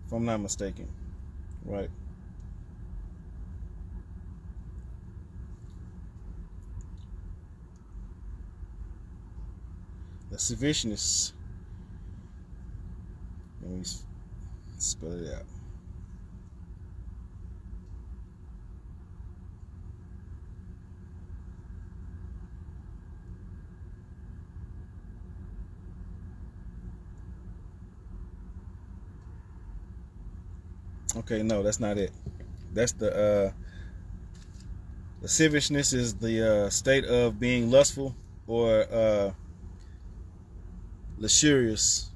If I'm not mistaken, right? Lasciviousness. Let me spell it out. Okay, no, that's not it. That's the lasciviousness is the state of being lustful or lascivious,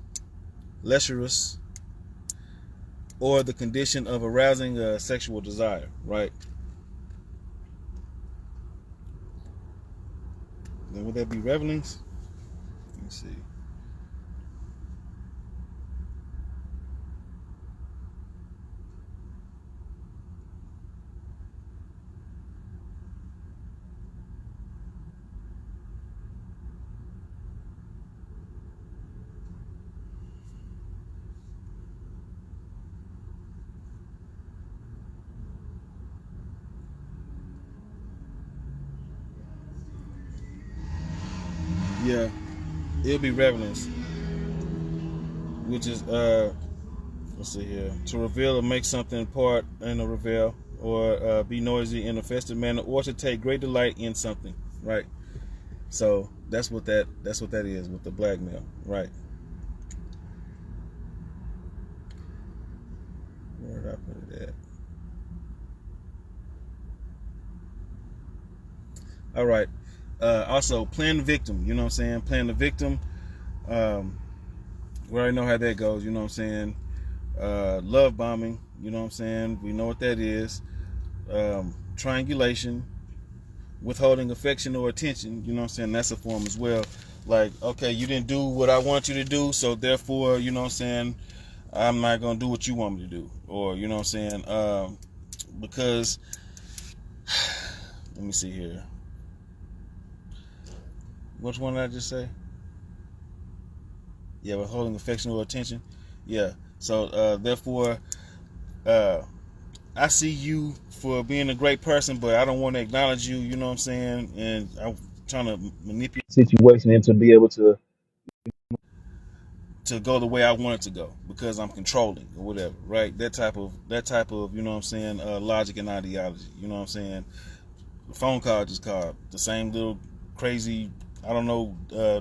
or the condition of arousing a sexual desire, right? Then would that be revelings? Let me see. Yeah, it'll be revelings, which is let's see here, to reveal or make something part in a reveal, or be noisy in a festive manner, or to take great delight in something, right? So that's what that is with the blackmail, right? Where did I put it at? All right. Also, playing the victim. You know what I'm saying? Playing the victim. We already know how that goes. You know what I'm saying? Love bombing. You know what I'm saying? We know what that is. Triangulation. Withholding affection or attention. You know what I'm saying? That's a form as well. Like, okay, you didn't do what I want you to do, so therefore, you know what I'm saying, I'm not going to do what you want me to do. Or, you know what I'm saying? Because, let me see here. Which one did I just say? Yeah, withholding affection or attention. Yeah. So, therefore, I see you for being a great person, but I don't want to acknowledge you, you know what I'm saying? And I'm trying to manipulate the situation and to be able to go the way I want it to go because I'm controlling or whatever, right? That type of you know what I'm saying, logic and ideology, you know what I'm saying? The phone call just called, the same little crazy, I don't know,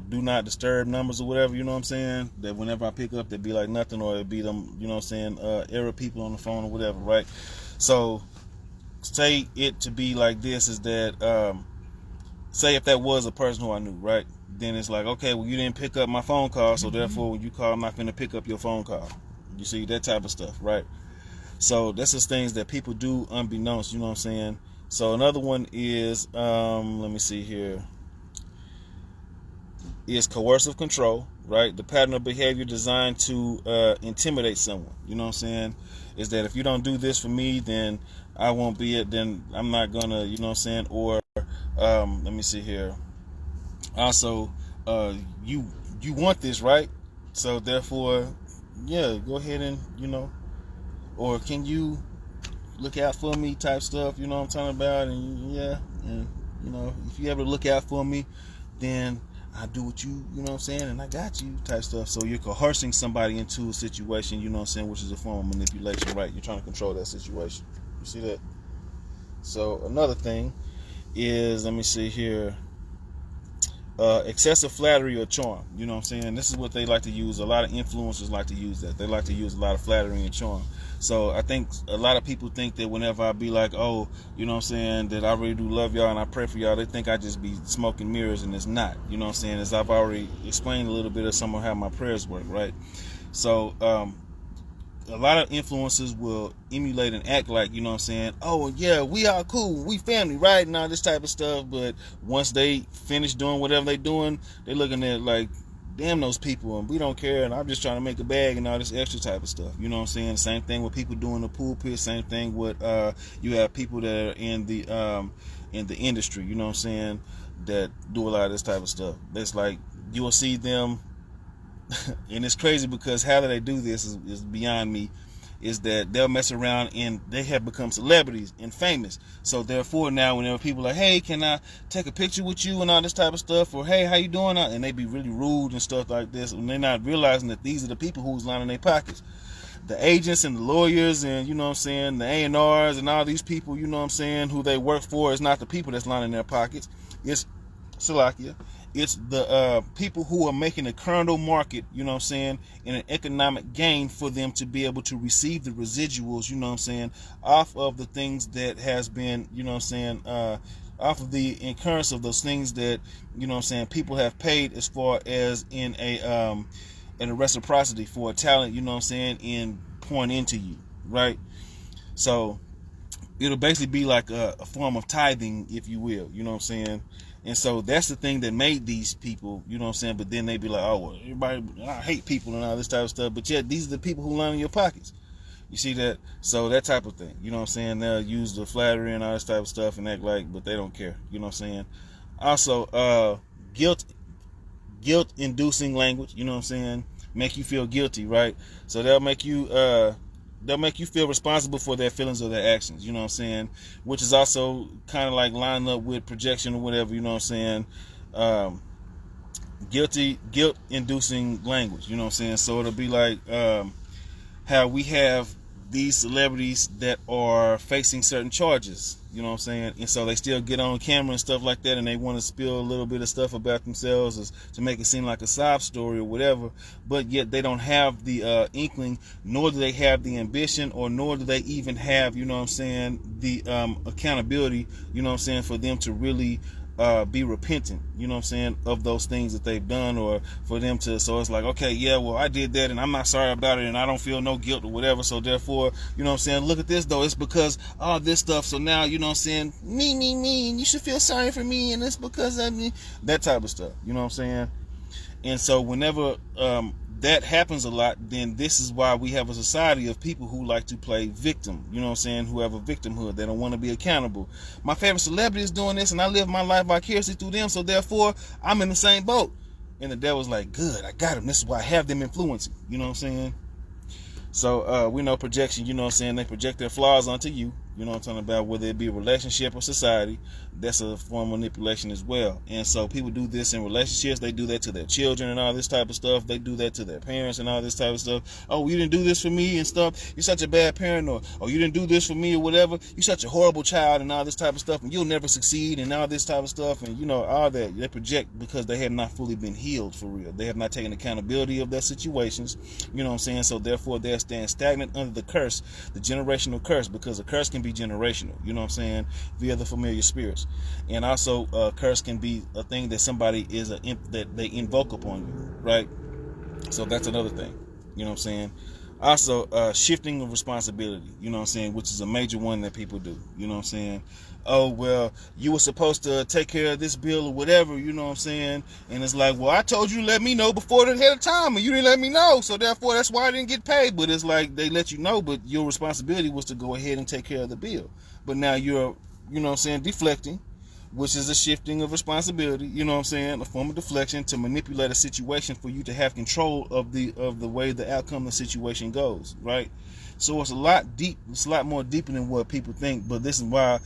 do not disturb numbers or whatever, you know what I'm saying? That whenever I pick up, they'd be like nothing, or it'd be them, you know what I'm saying, error people on the phone or whatever, right? So say it to be like this is that, say if that was a person who I knew, right? Then it's like, okay, well, you didn't pick up my phone call, so therefore when you call, I'm not going to pick up your phone call. You see, that type of stuff, right? So that's just things that people do unbeknownst, you know what I'm saying? So another one is, let me see here, is coercive control, right? The pattern of behavior designed to intimidate someone, you know what I'm saying? Is that if you don't do this for me, then I won't be it, then I'm not going to, you know what I'm saying? Or, let me see here. Also, you want this, right? So therefore, yeah, go ahead and, you know, or can you look out for me type stuff, you know what I'm talking about? And yeah, and you know, if you ever look out for me, then I do what you know what I'm saying, and I got you type stuff. So you're coercing somebody into a situation, you know what I'm saying, which is a form of manipulation, right? You're trying to control that situation. You see that? So another thing is, let me see here, excessive flattery or charm. You know what I'm saying? This is what they like to use. A lot of influencers like to use that. They like to use a lot of flattery and charm. So I think a lot of people think that whenever I be like, oh, you know what I'm saying, that I really do love y'all and I pray for y'all, they think I just be smoking mirrors, and it's not. You know what I'm saying? As I've already explained a little bit of some of how my prayers work, right? So a lot of influencers will emulate and act like, you know what I'm saying, oh yeah, we are cool, we family, right, and all this type of stuff. But once they finish doing whatever they doing, they looking at like, damn those people, and we don't care, and I'm just trying to make a bag and all this extra type of stuff. You know what I'm saying? Same thing with people doing the pulpit. Same thing with you have people that are in the industry, you know what I'm saying, that do a lot of this type of stuff. It's like you will see them and it's crazy because how do they do this is beyond me, is that they'll mess around and they have become celebrities and famous. So therefore now whenever people are like, hey, can I take a picture with you and all this type of stuff, or hey, how you doing, and they be really rude and stuff like this, and they're not realizing that these are the people who's lining their pockets. The agents and the lawyers and, you know what I'm saying, the A&Rs and all these people, you know what I'm saying, who they work for, is not the people that's lining their pockets. It's Salakia. It's the people who are making a carnal market, you know what I'm saying, and an economic gain for them to be able to receive the residuals, you know what I'm saying, off of the things that has been, you know what I'm saying, off of the incurrence of those things that, you know what I'm saying, people have paid as far as in a reciprocity for a talent, you know what I'm saying, in pouring into you, right? So it'll basically be like a form of tithing, if you will, you know what I'm saying? And so that's the thing that made these people, you know what I'm saying? But then they be like, oh, well, everybody, I hate people and all this type of stuff. But yet, these are the people who line in your pockets. You see that? So that type of thing, you know what I'm saying? They'll use the flattery and all this type of stuff and act like, but they don't care, you know what I'm saying? Also, guilt-inducing language, you know what I'm saying? Make you feel guilty, right? So they'll make you feel responsible for their feelings or their actions, you know what I'm saying? Which is also kind of like lining up with projection or whatever, you know what I'm saying? Guilt-inducing language, you know what I'm saying? So it'll be like how we have these celebrities that are facing certain charges, you know what I'm saying? And so they still get on camera and stuff like that, and they want to spill a little bit of stuff about themselves to make it seem like a sob story or whatever, but yet they don't have the inkling, nor do they have the ambition, or nor do they even have, you know what I'm saying, the accountability, you know what I'm saying, for them to really be repentant, you know what I'm saying, of those things that they've done, or for them to, so it's like, okay, yeah, well, I did that and I'm not sorry about it and I don't feel no guilt or whatever, so therefore, you know what I'm saying, look at this though, it's because all this stuff, so now, you know what I'm saying, me, and you should feel sorry for me, and it's because of me, that type of stuff, you know what I'm saying? And so whenever that happens a lot, then this is why we have a society of people who like to play victim, you know what I'm saying, who have a victimhood. They don't want to be accountable. My favorite celebrity is doing this and I live my life vicariously through them, so therefore I'm in the same boat. And the devil's like, good, I got him. This is why I have them influencing, you know what I'm saying? So we know projection, you know what I'm saying, they project their flaws onto you, you know what I'm talking about, whether it be a relationship or society. That's a form of manipulation as well. And so people do this in relationships, they do that to their children and all this type of stuff, they do that to their parents and all this type of stuff. Oh, you didn't do this for me and stuff, you're such a bad parent, or oh, you didn't do this for me or whatever, you're such a horrible child and all this type of stuff, and you'll never succeed and all this type of stuff, and you know, all that. They project because they have not fully been healed for real. They have not taken accountability of their situations, you know what I'm saying, so therefore they're staying stagnant under the curse, the generational curse, because a curse can be generational, you know what I'm saying, via the familiar spirits. And also curse can be a thing that somebody is that they invoke upon you, right? So that's another thing, you know what I'm saying. Also shifting of responsibility, you know what I'm saying, which is a major one that people do, you know what I'm saying. Oh, well, you were supposed to take care of this bill or whatever, you know what I'm saying, and it's like, well, I told you to let me know before the head of time and you didn't let me know, so therefore that's why I didn't get paid. But it's like they let you know, but your responsibility was to go ahead and take care of the bill. But now you're, you know what I'm saying, deflecting, which is a shifting of responsibility, you know what I'm saying, a form of deflection to manipulate a situation for you to have control of the way the outcome of the situation goes, right? So it's a lot more deeper than what people think. But this is why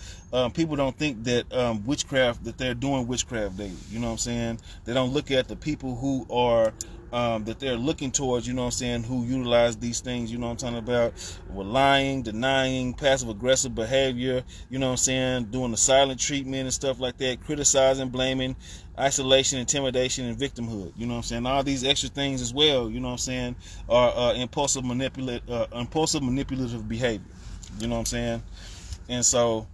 people don't think that that they're doing witchcraft daily, you know what I'm saying. They don't look at the people who are that they're looking towards, you know what I'm saying, who utilize these things, you know what I'm talking about, with lying, denying, passive aggressive behavior, you know what I'm saying, doing the silent treatment and stuff like that, criticizing, blaming, isolation, intimidation, and victimhood, you know what I'm saying. All these extra things as well, you know what I'm saying, are impulsive manipulative behavior, you know what I'm saying. And so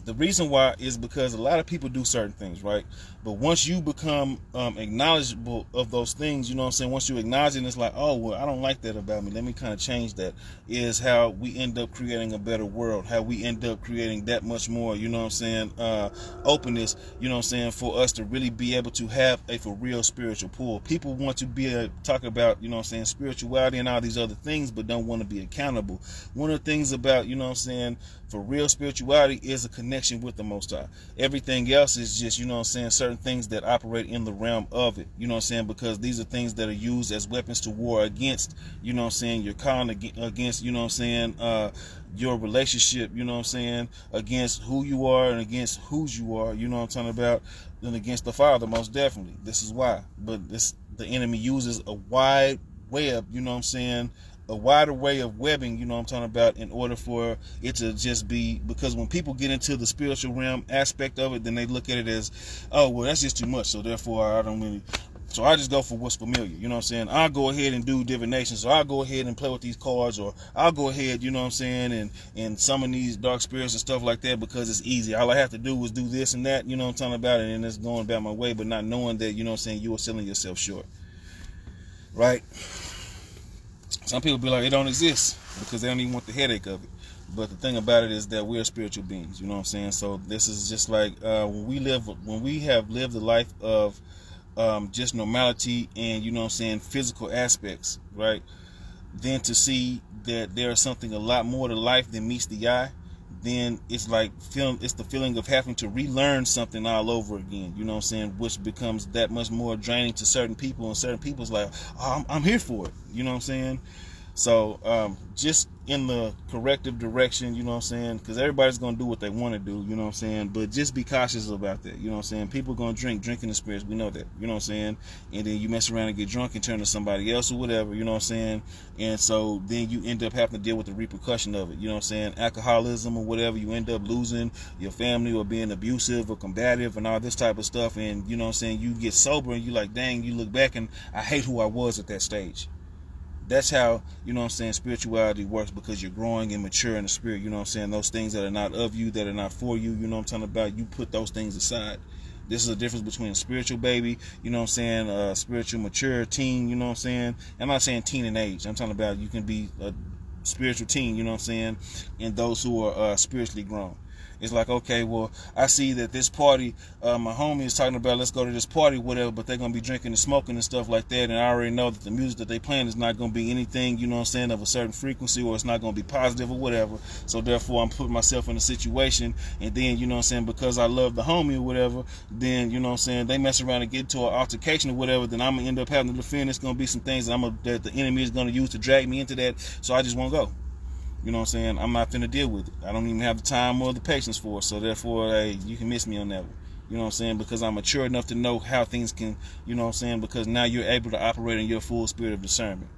the reason why is because a lot of people do certain things, right? But once you become acknowledgeable of those things, you know what I'm saying, once you acknowledge it, it's like, oh, well, I don't like that about me, let me kind of change that, is how we end up creating a better world, how we end up creating that much more, you know what I'm saying, openness, you know what I'm saying, for us to really be able to have a for real spiritual pull. People want to be talk about, you know what I'm saying, spirituality and all these other things, but don't want to be accountable. One of the things about, you know what I'm saying, for real spirituality is a connection with the Most High. Everything else is just, you know what I'm saying, certain things that operate in the realm of it, you know what I'm saying, because these are things that are used as weapons to war against, you know what I'm saying, your calling against, you know what I'm saying, your relationship, you know what I'm saying, against who you are and against whose you are, you know what I'm talking about, and against the Father, most definitely. This is why. But the enemy uses a wide web, you know what I'm saying, a wider way of webbing, you know what I'm talking about, in order for it to just be, because when people get into the spiritual realm aspect of it, then they look at it as, oh, well, that's just too much, so therefore I don't really, so I just go for what's familiar, you know what I'm saying? I'll go ahead and do divination, so I'll go ahead and play with these cards, or I'll go ahead, you know what I'm saying, and summon these dark spirits and stuff like that because it's easy. All I have to do is do this and that, you know what I'm talking about, and it's going about my way, but not knowing that, you know what I'm saying, you are selling yourself short, right? Some people be like, it don't exist because they don't even want the headache of it. But the thing about it is that we're spiritual beings, you know what I'm saying? So this is just like when we have lived a life of just normality and, you know what I'm saying, physical aspects, right? Then to see that there's something a lot more to life than meets the eye, then it's like it's the feeling of having to relearn something all over again, you know what I'm saying, which becomes that much more draining to certain people, and certain people's like, oh, I'm here for it, you know what I'm saying? So just in the corrective direction, you know what I'm saying, because everybody's going to do what they want to do, you know what I'm saying, but just be cautious about that, you know what I'm saying. People are going to drinking the spirits, we know that, you know what I'm saying, and then you mess around and get drunk and turn to somebody else or whatever, you know what I'm saying, and so then you end up having to deal with the repercussion of it, you know what I'm saying, alcoholism or whatever, you end up losing your family or being abusive or combative and all this type of stuff, and, you know what I'm saying, you get sober and you like, dang, you look back and I hate who I was at that stage. That's how, you know what I'm saying, spirituality works, because you're growing and mature in the spirit, you know what I'm saying. Those things that are not of you, that are not for you, you know what I'm talking about, you put those things aside. This is a difference between a spiritual baby, you know what I'm saying, a spiritual mature teen, you know what I'm saying. I'm not saying teen in age. I'm talking about you can be a spiritual teen, you know what I'm saying, and those who are spiritually grown. It's like, okay, well, I see that this party, my homie is talking about, let's go to this party, whatever, but they're going to be drinking and smoking and stuff like that, and I already know that the music that they playing is not going to be anything, you know what I'm saying, of a certain frequency, or it's not going to be positive or whatever, so therefore I'm putting myself in a situation, and then, you know what I'm saying, because I love the homie or whatever, then, you know what I'm saying, they mess around and get into an altercation or whatever, then I'm going to end up having to defend. It's going to be some things that the enemy is going to use to drag me into that, so I just won't go. You know what I'm saying? I'm not finna deal with it. I don't even have the time or the patience for it. So therefore, hey, you can miss me on that one. You know what I'm saying? Because I'm mature enough to know how things can, you know what I'm saying? Because now you're able to operate in your full spirit of discernment.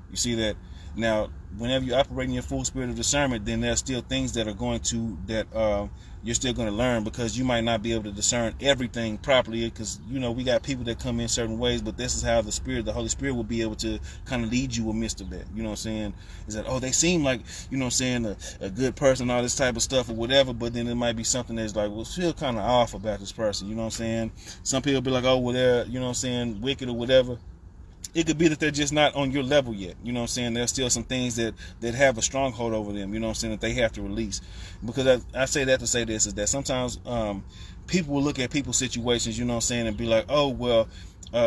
You see that? Now, whenever you operate in your full spirit of discernment, then there's still things that are going to, that you're still going to learn, because you might not be able to discern everything properly, because, you know, we got people that come in certain ways, but this is how the Holy Spirit will be able to kind of lead you amidst of that. You know what I'm saying? Is that, oh, they seem like, you know what I'm saying, a good person, all this type of stuff or whatever, but then it might be something that's like, well, feel kind of off about this person. You know what I'm saying? Some people be like, oh, well, they're, you know what I'm saying, wicked or whatever. It could be that they're just not on your level yet. You know what I'm saying? There's still some things that have a stronghold over them, you know what I'm saying, that they have to release. Because I say that to say this, is that sometimes people will look at people's situations, you know what I'm saying, and be like, oh, well,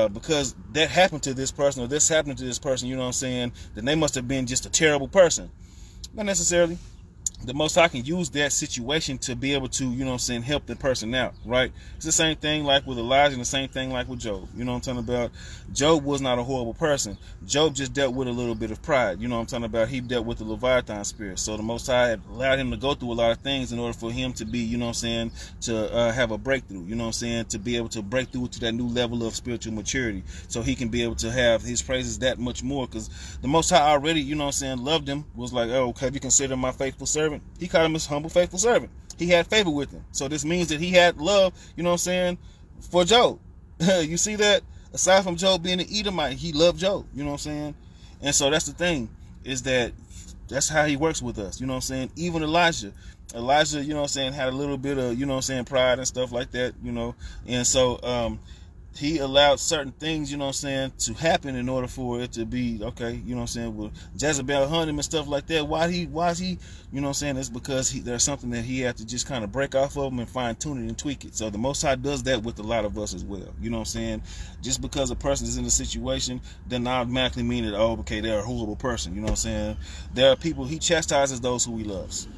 because that happened to this person, or this happened to this person, you know what I'm saying, then they must have been just a terrible person. Not necessarily. The Most High can use that situation to be able to, you know what I'm saying, help the person out, right? It's the same thing like with Elijah, and the same thing like with Job. You know what I'm talking about? Job was not a horrible person. Job just dealt with a little bit of pride. You know what I'm talking about? He dealt with the Leviathan spirit. So the Most High had allowed him to go through a lot of things in order for him to be, you know what I'm saying, to have a breakthrough, you know what I'm saying, to be able to break through to that new level of spiritual maturity, so he can be able to have his praises that much more, because the Most High already, you know what I'm saying, loved him, was like, oh, have you considered my faithful servant? He called him his humble, faithful servant. He had favor with him. So this means that he had love, you know what I'm saying, for Job. You see that? Aside from Job being an Edomite, he loved Job, you know what I'm saying? And so that's the thing, is that that's how he works with us, you know what I'm saying? Even Elijah, you know what I'm saying, had a little bit of, you know what I'm saying, pride and stuff like that, you know, and so he allowed certain things, you know what I'm saying, to happen in order for it to be, okay, you know what I'm saying, with Jezebel hunting him and stuff like that. Why is he, you know what I'm saying, it's because there's something that he had to just kind of break off of him and fine tune it and tweak it. So the Most High does that with a lot of us as well, you know what I'm saying. Just because a person is in a situation doesn't automatically mean that, oh, okay, they're a horrible person, you know what I'm saying. There are people, he chastises those who he loves.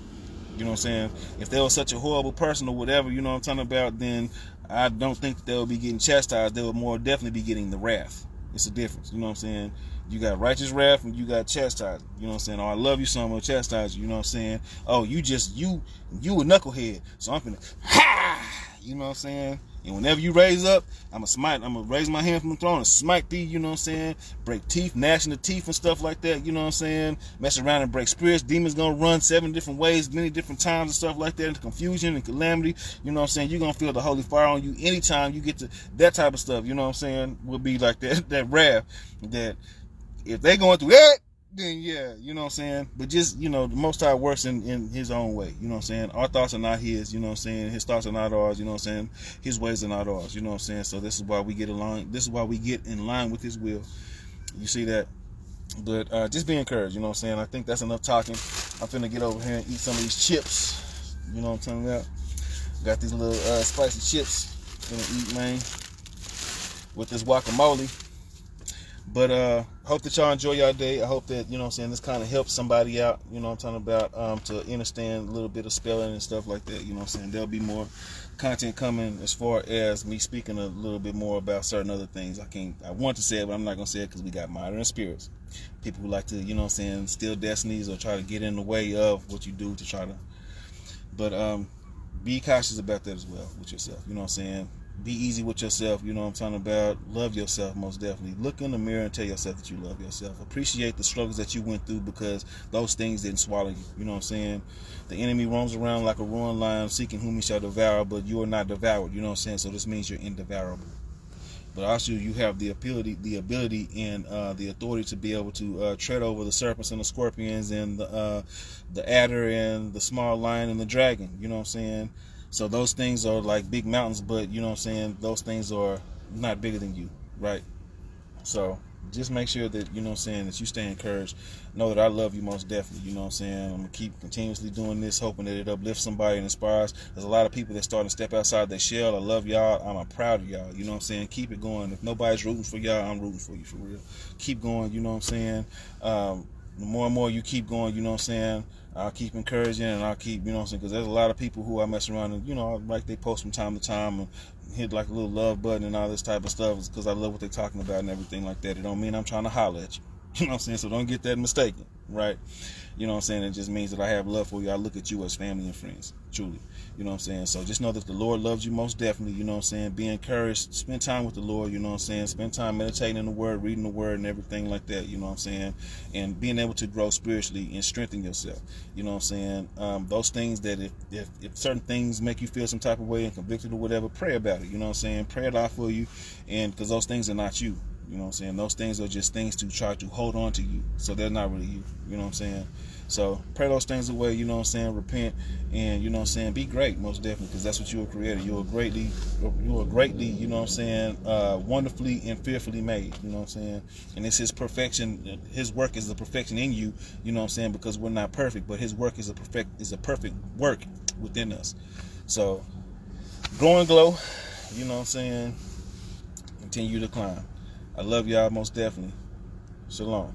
You know what I'm saying? If they were such a horrible person or whatever, you know what I'm talking about, then I don't think that they will be getting chastised. They will more definitely be getting the wrath. It's a difference. You know what I'm saying? You got righteous wrath and you got chastised. You know what I'm saying? Oh, I love you, so I'm going to chastise you. You know what I'm saying? Oh, you a knucklehead. So I'm finna, ha! You know what I'm saying? And whenever you raise up, I'm gonna raise my hand from the throne and smite thee, you know what I'm saying? Break teeth, gnashing the teeth and stuff like that, you know what I'm saying? Mess around and break spirits. Demons gonna run 7 different ways, many different times and stuff like that, into confusion and calamity, you know what I'm saying? You're gonna feel the holy fire on you anytime you get to that type of stuff, you know what I'm saying? Will be like that wrath that if they going through that, then yeah, you know what I'm saying? But just, the Most High works in his own way, you know what I'm saying? Our thoughts are not his, you know what I'm saying? His thoughts are not ours, you know what I'm saying? His ways are not ours, you know what I'm saying? So this is why we get along. This is why we get in line with his will. You see that? But just be encouraged, you know what I'm saying? I think that's enough talking. I'm finna get over here and eat some of these chips, you know what I'm talking about? Got these little spicy chips. Gonna eat, man, with this guacamole. But hope that y'all enjoy y'all day. I hope that, this kind of helps somebody out, you know what I'm talking about, to understand a little bit of spelling and stuff like that, you know what I'm saying? There'll be more content coming as far as me speaking a little bit more about certain other things. I want to say it, but I'm not going to say it because we got modern spirits. People who like to, you know what I'm saying, steal destinies or try to get in the way of what you do to try to. But be cautious about that as well with yourself, you know what I'm saying? Be easy with yourself, you know what I'm talking about. Love yourself, most definitely. Look in the mirror and tell yourself that you love yourself. Appreciate the struggles that you went through, because those things didn't swallow you, you know what I'm saying? The enemy roams around like a roaring lion, seeking whom he shall devour, but you are not devoured, you know what I'm saying? So this means you're indevourable. But also you have the ability and the authority to be able to tread over the serpents and the scorpions and the adder and the small lion and the dragon, you know what I'm saying? So those things are like big mountains, but you know what I'm saying, those things are not bigger than you, right? So just make sure that, you know what I'm saying, that you stay encouraged. Know that I love you most definitely, you know what I'm saying? I'm going to keep continuously doing this, hoping that it uplifts somebody and inspires. There's a lot of people that starting to step outside their shell. I love y'all. I'm proud of y'all, you know what I'm saying? Keep it going. If nobody's rooting for y'all, I'm rooting for you, for real. Keep going, you know what I'm saying? The more and more you keep going, you know what I'm saying, I'll keep encouraging, and I'll keep, you know what I'm saying, because there's a lot of people who I mess around and, like they post from time to time and hit like a little love button and all this type of stuff because I love what they're talking about and everything like that. It don't mean I'm trying to holler at you. You know what I'm saying? So don't get that mistaken, right? You know what I'm saying? It just means that I have love for you. I look at you as family and friends, truly. You know what I'm saying? So just know that the Lord loves you most definitely, you know what I'm saying? Be encouraged. Spend time with the Lord, you know what I'm saying? Spend time meditating in the Word, reading the Word and everything like that, you know what I'm saying? And being able to grow spiritually and strengthen yourself, you know what I'm saying? Those things that if certain things make you feel some type of way and convicted or whatever, pray about it, you know what I'm saying? Pray it out for you, and because those things are not you. You know what I'm saying? Those things are just things to try to hold on to you. So they're not really you. You know what I'm saying? So pray those things away, you know what I'm saying? Repent, and you know what I'm saying? Be great, most definitely, because that's what you were created. You were greatly, you know what I'm saying, wonderfully and fearfully made, you know what I'm saying? And it's his perfection. His work is the perfection in you, you know what I'm saying? Because we're not perfect, but his work is a perfect work within us. So grow and glow, you know what I'm saying? Continue to climb. I love y'all most definitely. Shalom.